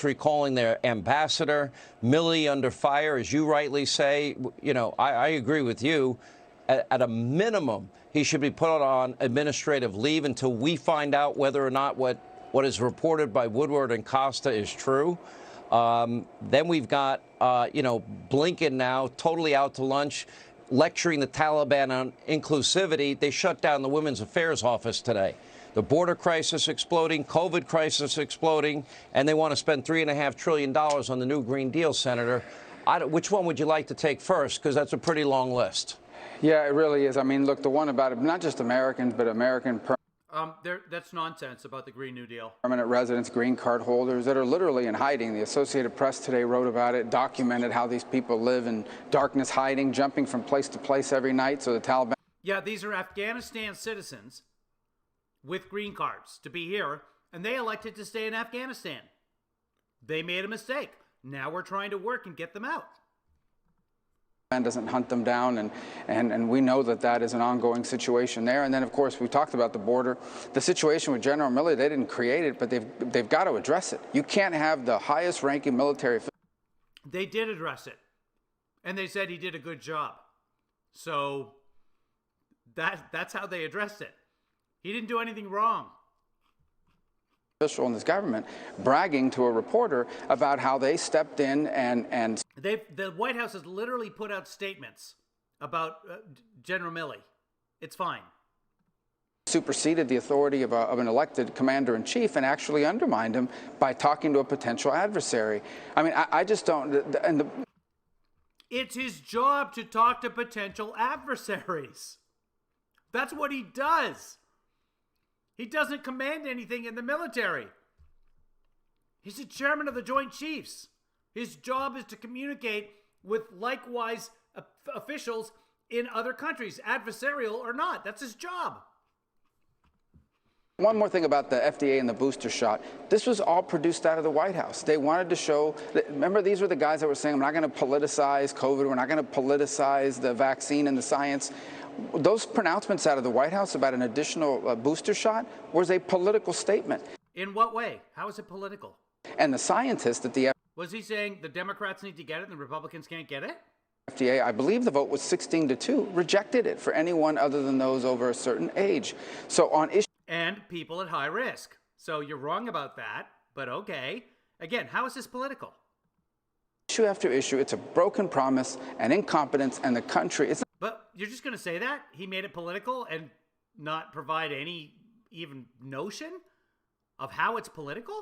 Recalling their ambassador, Milley under fire, as you rightly say. You know, I agree with you. At a minimum, he should be put on administrative leave until we find out whether or not what is reported by Woodward and Costa is true. Then we've got, Blinken now totally out to lunch, lecturing the Taliban on inclusivity. They shut down the Women's Affairs Office today. The border crisis exploding, COVID crisis exploding, and they want to spend $3.5 trillion on the new Green Deal, Senator. Which one would you like to take first? Because that's a pretty long list. Yeah, it really is. I mean, look, the one about it, not just Americans, but American that's nonsense about the Green New Deal. Permanent residents, green card holders that are literally in hiding. The Associated Press today wrote about it, documented how these people live in darkness, hiding, jumping from place to place every night. So the Taliban. Yeah, these are Afghanistan citizens with green cards to be here, and they elected to stay in Afghanistan. They made a mistake. Now we're trying to work and get them out. Doesn't hunt them down, and we know that is an ongoing situation there. And then, of course, we talked about the border. The situation with General Milley, they didn't create it, but they've got to address it. You can't have the highest-ranking military. They did address it, and they said he did a good job. So that's how they addressed it. He didn't do anything wrong. Official in this government bragging to a reporter about how they stepped in and the White House has literally put out statements about General Milley. It's fine. Superseded the authority of an elected commander-in-chief and actually undermined him by talking to a potential adversary. I mean, I just don't. It's his job to talk to potential adversaries. That's what he does. He doesn't command anything in the military. He's the chairman of the Joint Chiefs. His job is to communicate with likewise officials in other countries, adversarial or not. That's his job. One more thing about the FDA and the booster shot. This was all produced out of the White House. They wanted to show, remember, these were the guys that were saying, we're not going to politicize COVID, we're not going to politicize the vaccine and the science. Those pronouncements out of the White House about an additional booster shot was a political statement. In what way? How is it political? And the scientists at the Was he saying the Democrats need to get it and the Republicans can't get it? FDA, I believe the vote was 16-2, rejected it for anyone other than those over a certain age. So on issue. And people at high risk. So you're wrong about that, but okay. Again, how is this political? Issue after issue, it's a broken promise and incompetence, and the country is. But you're just going to say that? He made it political and not provide any even notion of how it's political?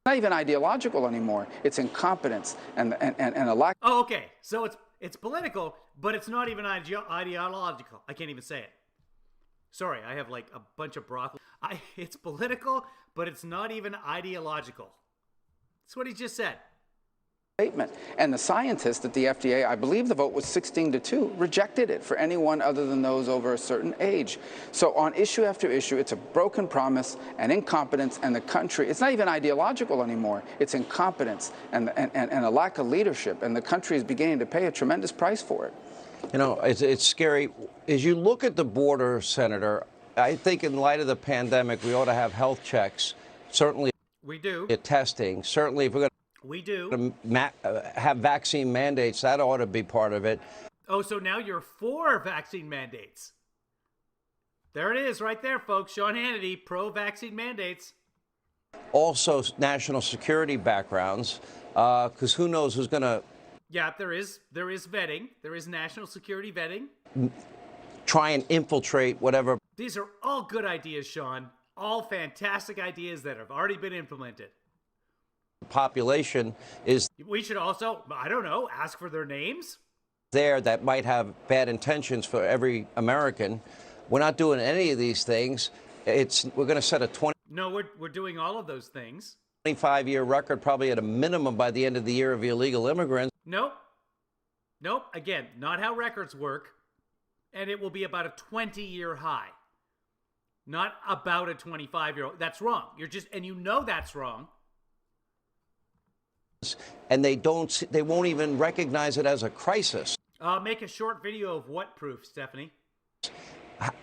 Not even ideological anymore. It's incompetence and a lack. Oh, okay. So it's political, but it's not even ideological. I can't even say it. Sorry, I have like a bunch of broccoli. It's political, but it's not even ideological. That's what he just said. Statement. And the scientists at the FDA, I believe the vote was 16-2, rejected it for anyone other than those over a certain age. So on issue after issue, it's a broken promise and incompetence, and the country, it's not even ideological anymore. It's incompetence and a lack of leadership, and the country is beginning to pay a tremendous price for it. You know, it's scary. As you look at the border, Senator, I think in light of the pandemic, we ought to have health checks. Certainly, we do. Testing. Certainly, if we're going to have vaccine mandates, that ought to be part of it. Oh, so now you're for vaccine mandates. There it is right there, folks. Sean Hannity, pro-vaccine mandates. Also, national security backgrounds, because who knows who's going to... Yeah, there is vetting. There is national security vetting. Try and infiltrate whatever. These are all good ideas, Sean. All fantastic ideas that have already been implemented. Population is. We should also, I don't know, ask for their names. There that might have bad intentions for every American. We're not doing any of these things. We're going to set a 20. No, we're doing all of those things. 25-year record, probably at a minimum by the end of the year of illegal immigrants. Nope. Again, not how records work. And it will be about a 20-year high. Not about a 25-year-old. That's wrong. And you know that's wrong. And they won't even recognize it as a crisis. Make a short video of what proof, Stephanie?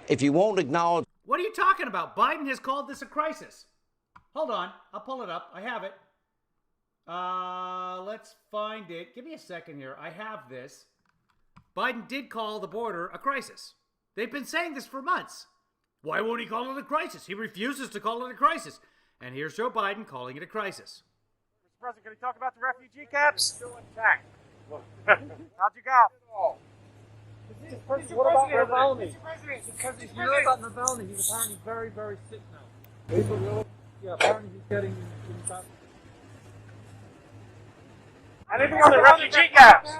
If you won't acknowledge. What are you talking about? Biden has called this a crisis. Hold on. I'll pull it up. I have it. Let's find it. Give me a second here. I have this. Biden did call the border a crisis. They've been saying this for months. Why won't he call it a crisis? He refuses to call it a crisis. And here's Joe Biden calling it a crisis. Mr. President, can you talk about the refugee camps? Still intact. How'd you go? What about Navalny? Because he's heard about Navalny. He's apparently very, very sick now. Is it really? Yeah, apparently he's getting back. Anything on the refugee camps?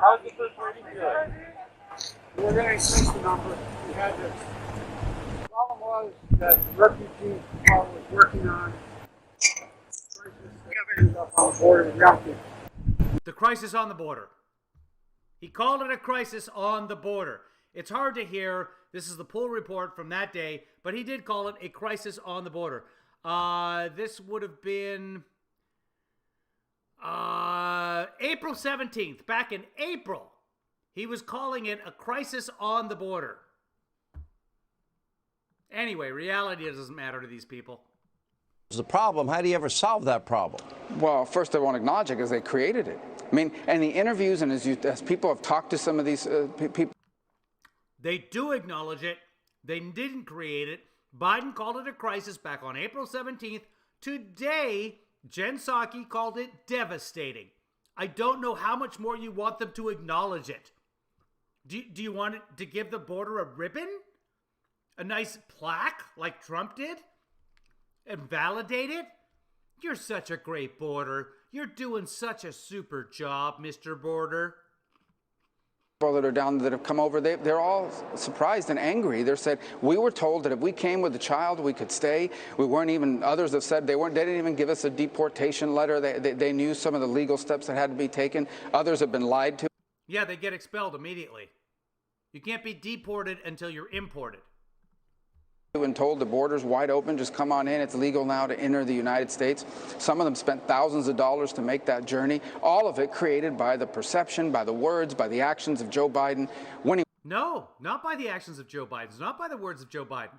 How's the first reading feel? We're going to increase the number. We had this. The problem was that the refugee part was working on on the border with young people. The crisis on the border. He called it a crisis on the border. It's hard to hear. This is the poll report from that day, but he did call it a crisis on the border. This would have been April 17th. Back in April, he was calling it a crisis on the border. Anyway, reality doesn't matter to these people. The problem, how do you ever solve that problem? Well, first I want to acknowledge it because they created it. I mean, and the interviews and as people have talked to some of these people. They do acknowledge it. They didn't create it. Biden called it a crisis back on April 17th. Today, Jen Psaki called it devastating. I don't know how much more you want them to acknowledge it. Do you want it to give the border a ribbon? A nice plaque like Trump did? And validate it? You're such a great border. You're doing such a super job, Mr. Border. People that are down that have come over, they're all surprised and angry. They're said, we were told that if we came with a child, we could stay. We weren't even, others have said they didn't even give us a deportation letter. They knew some of the legal steps that had to be taken. Others have been lied to. Yeah, they get expelled immediately. You can't be deported until you're imported. And told the border's wide open, just come on in. It's legal now to enter the United States. Some of them spent thousands of dollars to make that journey. All of it created by the perception, by the words, by the actions of Joe Biden. No, not by the actions of Joe Biden. Not by the words of Joe Biden.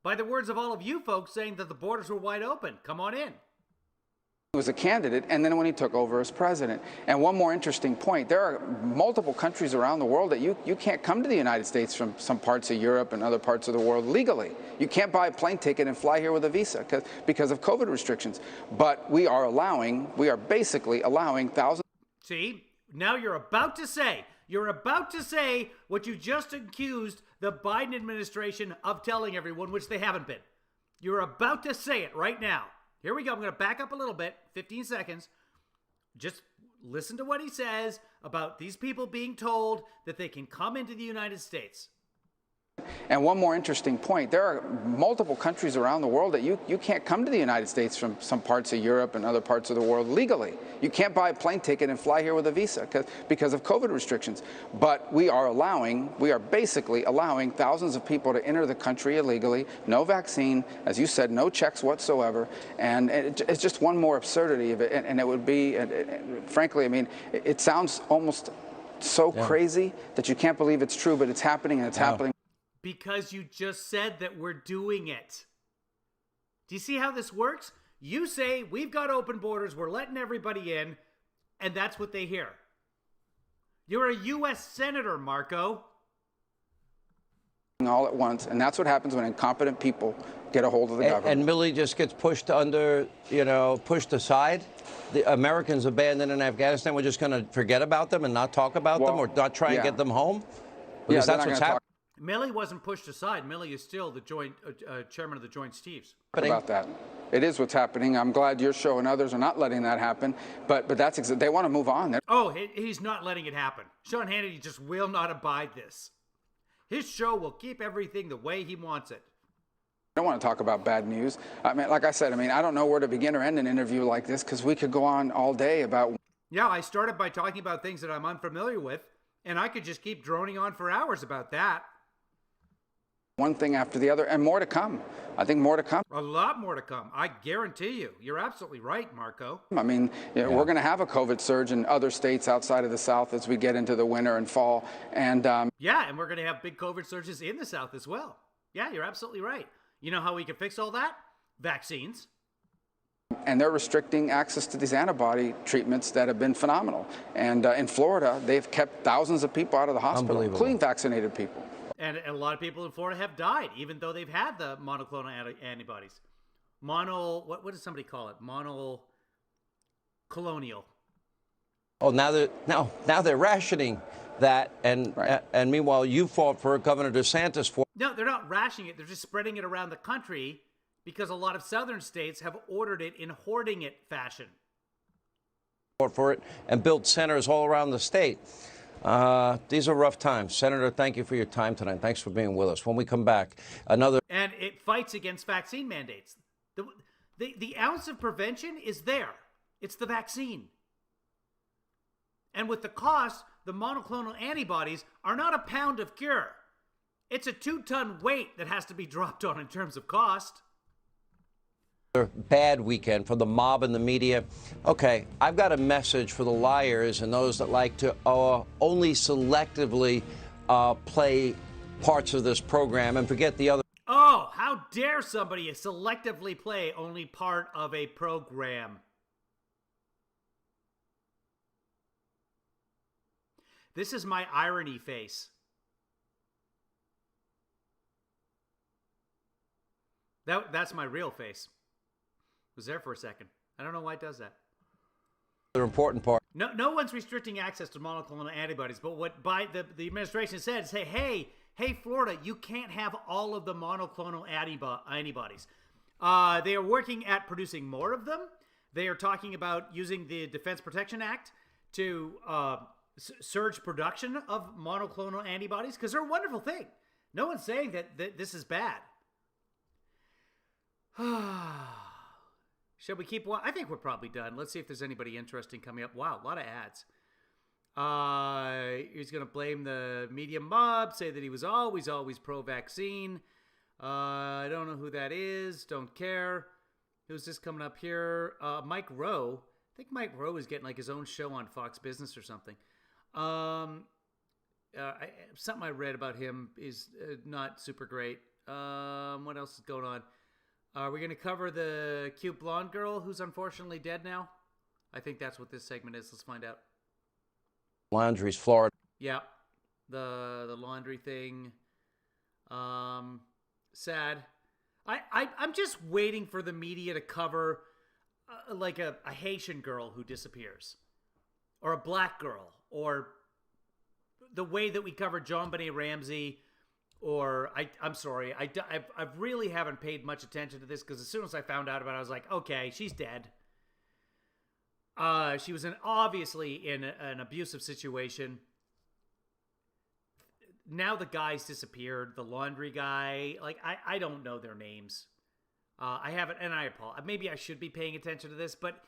By the words of all of you folks saying that the borders were wide open. Come on in. He was a candidate, and then when he took over as president. And one more interesting point, there are multiple countries around the world that you can't come to the United States from some parts of Europe and other parts of the world legally. You can't buy a plane ticket and fly here with a visa because of COVID restrictions. But we are basically allowing thousands. See, now you're about to say what you just accused the Biden administration of telling everyone, which they haven't been. You're about to say it right now. Here we go. I'm going to back up a little bit, 15 seconds. Just listen to what he says about these people being told that they can come into the United States. And one more interesting point, there are multiple countries around the world that you can't come to the United States from some parts of Europe and other parts of the world legally. You can't buy a plane ticket and fly here with a visa because of COVID restrictions. But we are basically allowing thousands of people to enter the country illegally, no vaccine, as you said, no checks whatsoever. And it's just one more absurdity of it. And it would be, frankly, I mean, it sounds almost so crazy that you can't believe it's true, but it's happening, and it's happening. Because you just said that we're doing it. Do you see how this works? You say, we've got open borders, we're letting everybody in, and that's what they hear. You're a U.S. Senator, Marco. All at once, and that's what happens when incompetent people get a hold of the government. And Milley just gets pushed pushed aside. The Americans abandoned in Afghanistan, we're just going to forget about them and not talk about them or not try and get them home? Because that's what's happening. Milley wasn't pushed aside. Milley is still the joint chairman of the Joint Chiefs. About that. It is what's happening. I'm glad your show and others are not letting that happen. But that's they want to move on. He's not letting it happen. Sean Hannity just will not abide this. His show will keep everything the way he wants it. I don't want to talk about bad news. I mean, like I said, I don't know where to begin or end an interview like this because we could go on all day about. Yeah, I started by talking about things that I'm unfamiliar with, and I could just keep droning on for hours about that. One thing after the other, and more to come. I think more to come. A lot more to come. I guarantee you. You're absolutely right, Marco. I mean, we're going to have a COVID surge in other states outside of the South as we get into the winter and fall. And and we're going to have big COVID surges in the South as well. Yeah, you're absolutely right. You know how we can fix all that? Vaccines. And they're restricting access to these antibody treatments that have been phenomenal. And in Florida, they've kept thousands of people out of the hospital, including vaccinated people. And a lot of people in Florida have died, even though they've had the monoclonal antibodies. What does somebody call it? Monoclonal. Oh, now they're rationing that, and meanwhile you fought for Governor DeSantis for. No, they're not rationing it. They're just spreading it around the country because a lot of southern states have ordered it in hoarding it fashion. For it and built centers all around the state. These are rough times. Senator, thank you for your time tonight. Thanks for being with us. When we come back, another. And it fights against vaccine mandates. The ounce of prevention is there. It's the vaccine. And with the cost, the monoclonal antibodies are not a pound of cure. It's a 2-ton weight that has to be dropped on in terms of cost. Bad weekend for the mob and the media. Okay, I've got a message for the liars and those that like to only selectively play parts of this program and forget the other. Oh, how dare somebody selectively play only part of a program? This is my irony face. That's my real face. Was there for a second. I don't know why it does that. The important part. No one's restricting access to monoclonal antibodies, but what the administration said is, hey, Florida, you can't have all of the monoclonal antibodies. They are working at producing more of them. They are talking about using the Defense Production Act to surge production of monoclonal antibodies? Because they're a wonderful thing. No one's saying that this is bad. Shall we keep one? I think we're probably done. Let's see if there's anybody interesting coming up. Wow, a lot of ads. He's going to blame the media mob, say that he was always pro-vaccine. I don't know who that is. Don't care. Who's this coming up here? Mike Rowe. I think Mike Rowe is getting like his own show on Fox Business or something. Something I read about him is not super great. What else is going on? Are we going to cover the cute blonde girl who's unfortunately dead now? I think that's what this segment is. Let's find out. Laundry's Florida. Yeah, the laundry thing. Sad. I'm just waiting for the media to cover like a Haitian girl who disappears, or a black girl, or the way that we covered John Benet Ramsey. Or I'm sorry, I really haven't paid much attention to this because as soon as I found out about it, I was like, okay, she's dead. She was obviously in an abusive situation. Now the guy's disappeared. The laundry guy, like I don't know their names. I haven't, and I apologize. Maybe I should be paying attention to this, but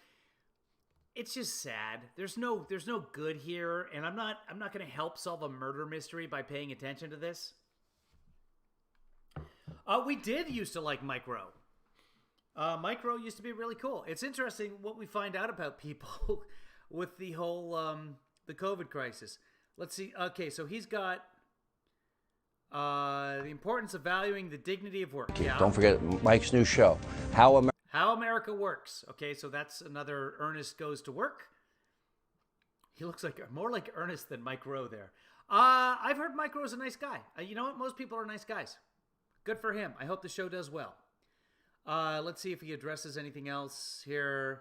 it's just sad. There's no good here, and I'm not going to help solve a murder mystery by paying attention to this. We did used to like Mike Rowe. Mike Rowe used to be really cool. It's interesting what we find out about people with the whole the COVID crisis. Let's see. Okay, so he's got the importance of valuing the dignity of work. Yeah. Don't forget Mike's new show, How America Works. Okay, so that's another Ernest Goes to Work. He looks like more like Ernest than Mike Rowe there. I've heard Mike Rowe's a nice guy. You know what? Most people are nice guys. Good for him. I hope the show does well. Let's see if he addresses anything else here.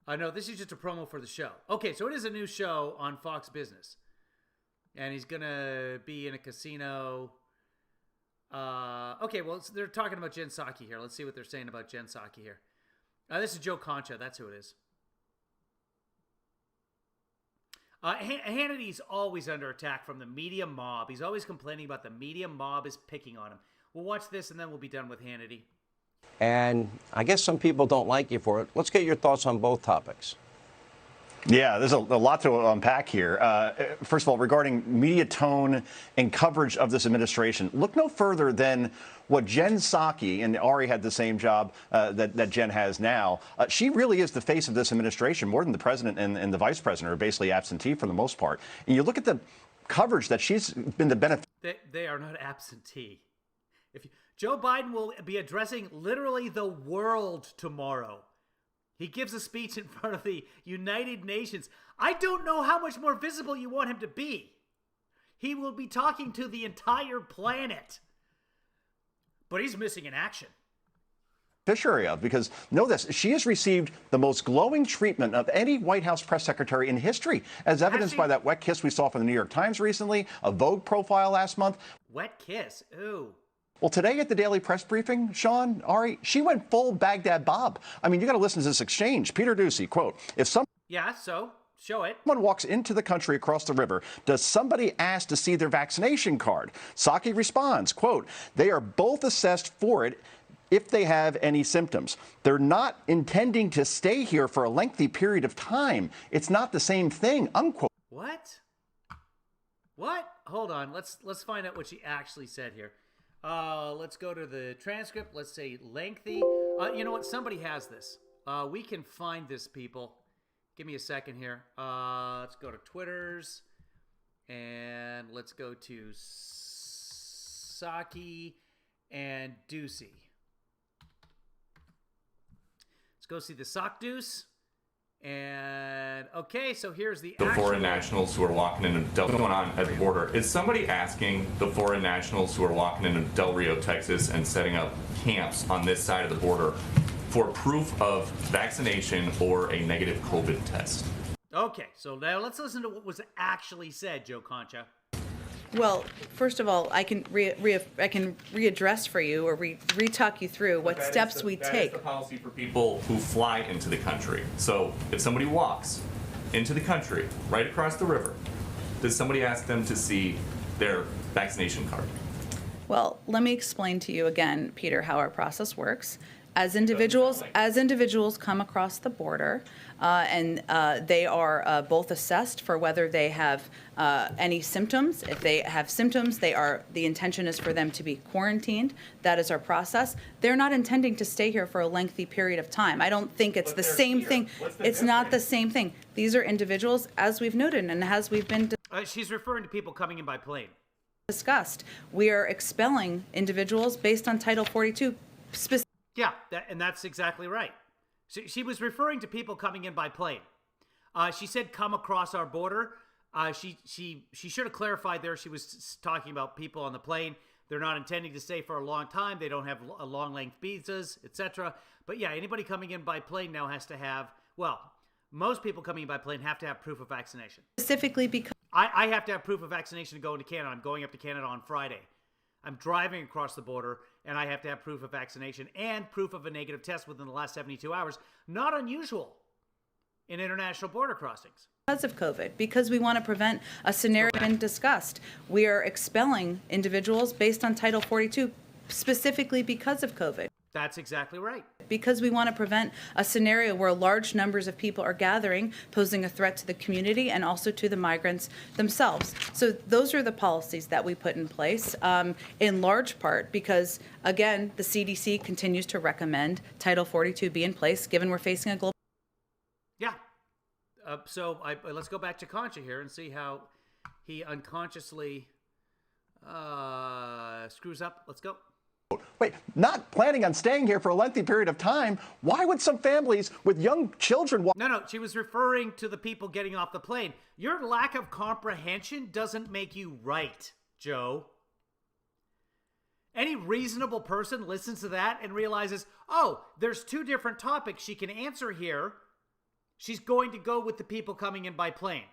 No, this is just a promo for the show. Okay, so it is a new show on Fox Business. And he's going to be in a casino. Okay, well, they're talking about Jen Psaki here. Let's see what they're saying about Jen Psaki here. This is Joe Concha. That's who it is. Hannity's always under attack from the media mob. He's always complaining about the media mob is picking on him. We'll watch this, and then we'll be done with Hannity. And I guess some people don't like you for it. Let's get your thoughts on both topics. Yeah, there's a lot to unpack here. First of all, regarding media tone and coverage of this administration, look no further than what Jen Psaki, and Ari had the same job that Jen has now. She really is the face of this administration, more than the president and the vice president are basically absentee for the most part. And you look at the coverage that she's been the benefit. They are not absentee. Joe Biden will be addressing literally the world tomorrow. He gives a speech in front of the United Nations. I don't know how much more visible you want him to be. He will be talking to the entire planet. But he's missing in action. Beneficiary of, because know this, she has received the most glowing treatment of any White House press secretary in history, as evidenced by that wet kiss we saw from the New York Times recently, a Vogue profile last month. Wet kiss? Ooh. Well, today at the daily press briefing, Sean, Ari, she went full Baghdad Bob. I mean, you got to listen to this exchange. Peter Doocy, quote, if someone show it. Someone walks into the country across the river, does somebody ask to see their vaccination card? Psaki responds, quote, they are both assessed for it if they have any symptoms. They're not intending to stay here for a lengthy period of time. It's not the same thing, unquote. What? Hold on. Let's find out what she actually said here. Let's go to the transcript. Let's say lengthy. You know what? Somebody has this. We can find this, people. Give me a second here. Let's go to Twitter's. And let's go to Psaki and Doocy. Let's go see the sock deuce. And okay, so here's the foreign nationals who are walking in what's going on at the border. Is somebody asking the foreign nationals who are walking into Del Rio, Texas and setting up camps on this side of the border for proof of vaccination or a negative COVID test? Okay, so now let's listen to what was actually said, Joe Concha. Well, first of all, I can readdress for you or re-talk you through what steps we take. That is the policy for people who fly into the country. So if somebody walks into the country right across the river Does somebody ask them to see their vaccination card? Well, let me explain to you again, Peter, how our process works. As individuals come across the border, and they are both assessed for whether they have any symptoms. If they have symptoms, the intention is for them to be quarantined. That is our process. They're not intending to stay here for a lengthy period of time. I don't think it's the same thing. It's not the same thing. These are individuals, as we've noted, and as we've been she's referring to people coming in by plane. Discussed. We are expelling individuals based on Title 42 specifically. Yeah, and that's exactly right. She was referring to people coming in by plane. She said come across our border. She should have clarified there. She was talking about people on the plane. They're not intending to stay for a long time. They don't have long length visas, etc. But yeah, anybody coming in by plane now has to have, well, most people coming in by plane have to have proof of vaccination. Specifically because I have to have proof of vaccination to go into Canada. I'm going up to Canada on Friday. I'm driving across the border, and I have to have proof of vaccination and proof of a negative test within the last 72 hours. Not unusual in international border crossings. Because of COVID, because we want to prevent a scenario been discussed. We are expelling individuals based on Title 42 specifically because of COVID. That's exactly right. Because we want to prevent a scenario where large numbers of people are gathering, posing a threat to the community and also to the migrants themselves. So those are the policies that we put in place, in large part because, again, the CDC continues to recommend Title 42 be in place, given we're facing a global. Yeah. So let's go back to Concha here and see how he unconsciously screws up. Let's go. Wait, not planning on staying here for a lengthy period of time. Why would some families with young children... No, she was referring to the people getting off the plane. Your lack of comprehension doesn't make you right, Joe. Any reasonable person listens to that and realizes, oh, there's two different topics she can answer here. She's going to go with the people coming in by plane.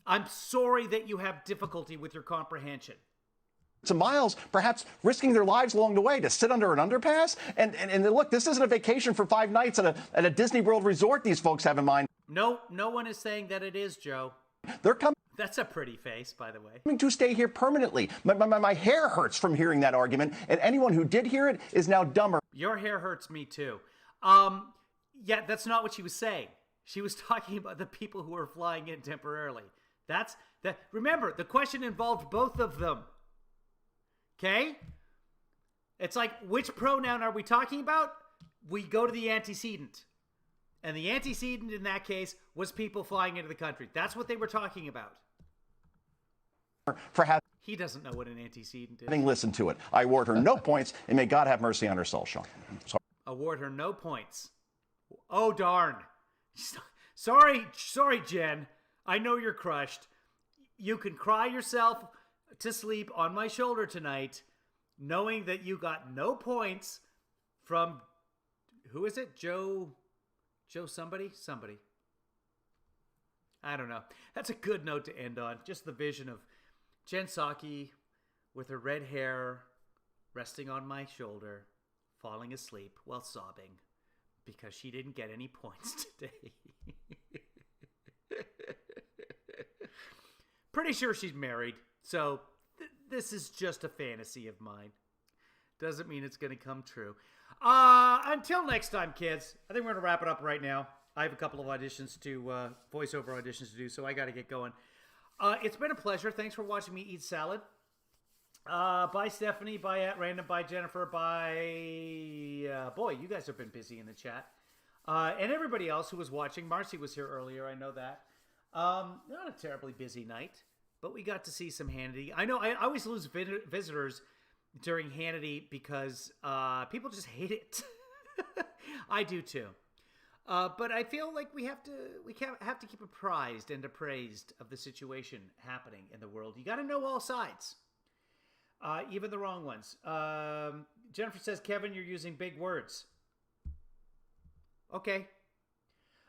I'm sorry that you have difficulty with your comprehension. To miles, perhaps risking their lives along the way to sit under an underpass. And look, this isn't a vacation for 5 nights at a Disney World resort these folks have in mind. No one is saying that it is, Joe. They're coming. That's a pretty face, by the way. Coming to stay here permanently. My hair hurts from hearing that argument, and anyone who did hear it is now dumber. Your hair hurts me too. Yeah, that's not what she was saying. She was talking about the people who are flying in temporarily. Remember, the question involved both of them. Okay? It's like, which pronoun are we talking about? We go to the antecedent. And the antecedent in that case was people flying into the country. That's what they were talking about. He doesn't know what an antecedent is. Having listened to it, I award her no points, and may God have mercy on her soul, Sean. Award her no points. Oh, darn. Sorry, Jen. I know you're crushed. You can cry yourself to sleep on my shoulder tonight, knowing that you got no points from, who is it? Joe somebody? Somebody. I don't know. That's a good note to end on. Just the vision of Jen Psaki with her red hair resting on my shoulder, falling asleep while sobbing because she didn't get any points today. Pretty sure she's married. So this is just a fantasy of mine. Doesn't mean it's going to come true. Until next time, kids. I think we're going to wrap it up right now. I have a couple of auditions voiceover auditions to do, so I got to get going. It's been a pleasure. Thanks for watching me eat salad. Bye, Stephanie. Bye, at random. Bye, Jennifer. Bye. Boy, you guys have been busy in the chat. And everybody else who was watching. Marcy was here earlier. I know that. Not a terribly busy night. But we got to see some Hannity. I know I always lose visitors during Hannity because people just hate it. I do too. But I feel like we have to keep apprised and appraised of the situation happening in the world. You got to know all sides, even the wrong ones. Jennifer says, Kevin, you're using big words. Okay.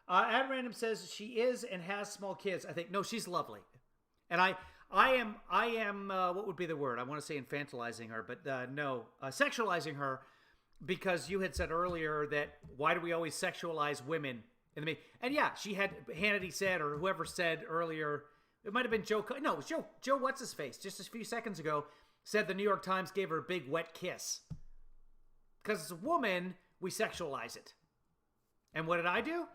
At random says she is and has small kids. I think no, she's lovely. And I am, what would be the word? I want to say infantilizing her, but no, sexualizing her, because you had said earlier that why do we always sexualize women And yeah, she had, Hannity said, or whoever said earlier, it might have been Joe. No, it was Joe What's-His-Face, just a few seconds ago, said the New York Times gave her a big wet kiss. Because as a woman, we sexualize it. And what did I do?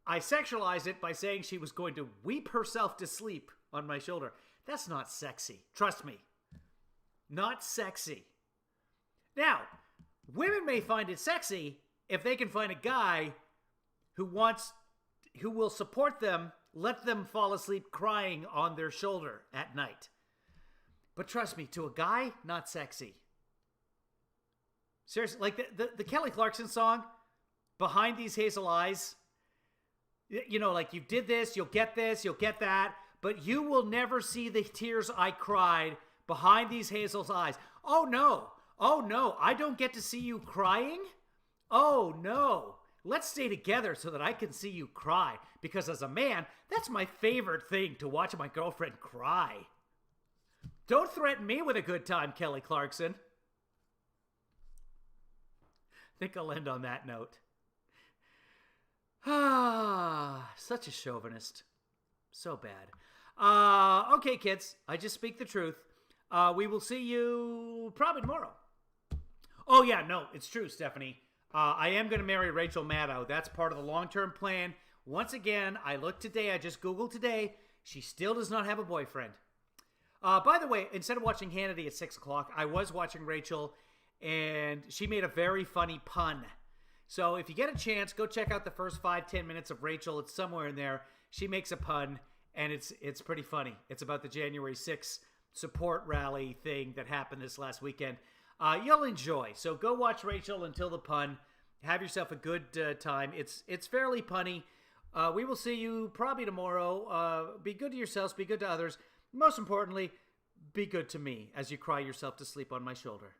I sexualized it by saying she was going to weep herself to sleep on my shoulder. That's not sexy. Trust me. Not sexy. Now, women may find it sexy if they can find a guy who will support them, let them fall asleep crying on their shoulder at night. But trust me, to a guy, not sexy. Seriously, like the Kelly Clarkson song, Behind These Hazel Eyes, you know, like you did this, you'll get that, but you will never see the tears I cried behind these hazel eyes. Oh no, I don't get to see you crying? Oh no, let's stay together so that I can see you cry, because as a man, that's my favorite thing, to watch my girlfriend cry. Don't threaten me with a good time, Kelly Clarkson. I think I'll end on that note. Ah, such a chauvinist. So bad. Okay, kids, I just speak the truth. We will see you probably tomorrow. Oh, yeah, no, it's true, Stephanie. I am going to marry Rachel Maddow. That's part of the long-term plan. Once again, I looked today. I just Googled today. She still does not have a boyfriend. By the way, instead of watching Hannity at 6 o'clock, I was watching Rachel, and she made a very funny pun. So if you get a chance, go check out the first 5-10 minutes of Rachel. It's somewhere in there. She makes a pun, and it's pretty funny. It's about the January 6th support rally thing that happened this last weekend. You'll enjoy. So go watch Rachel until the pun. Have yourself a good time. It's fairly punny. We will see you probably tomorrow. Be good to yourselves. Be good to others. Most importantly, be good to me as you cry yourself to sleep on my shoulder.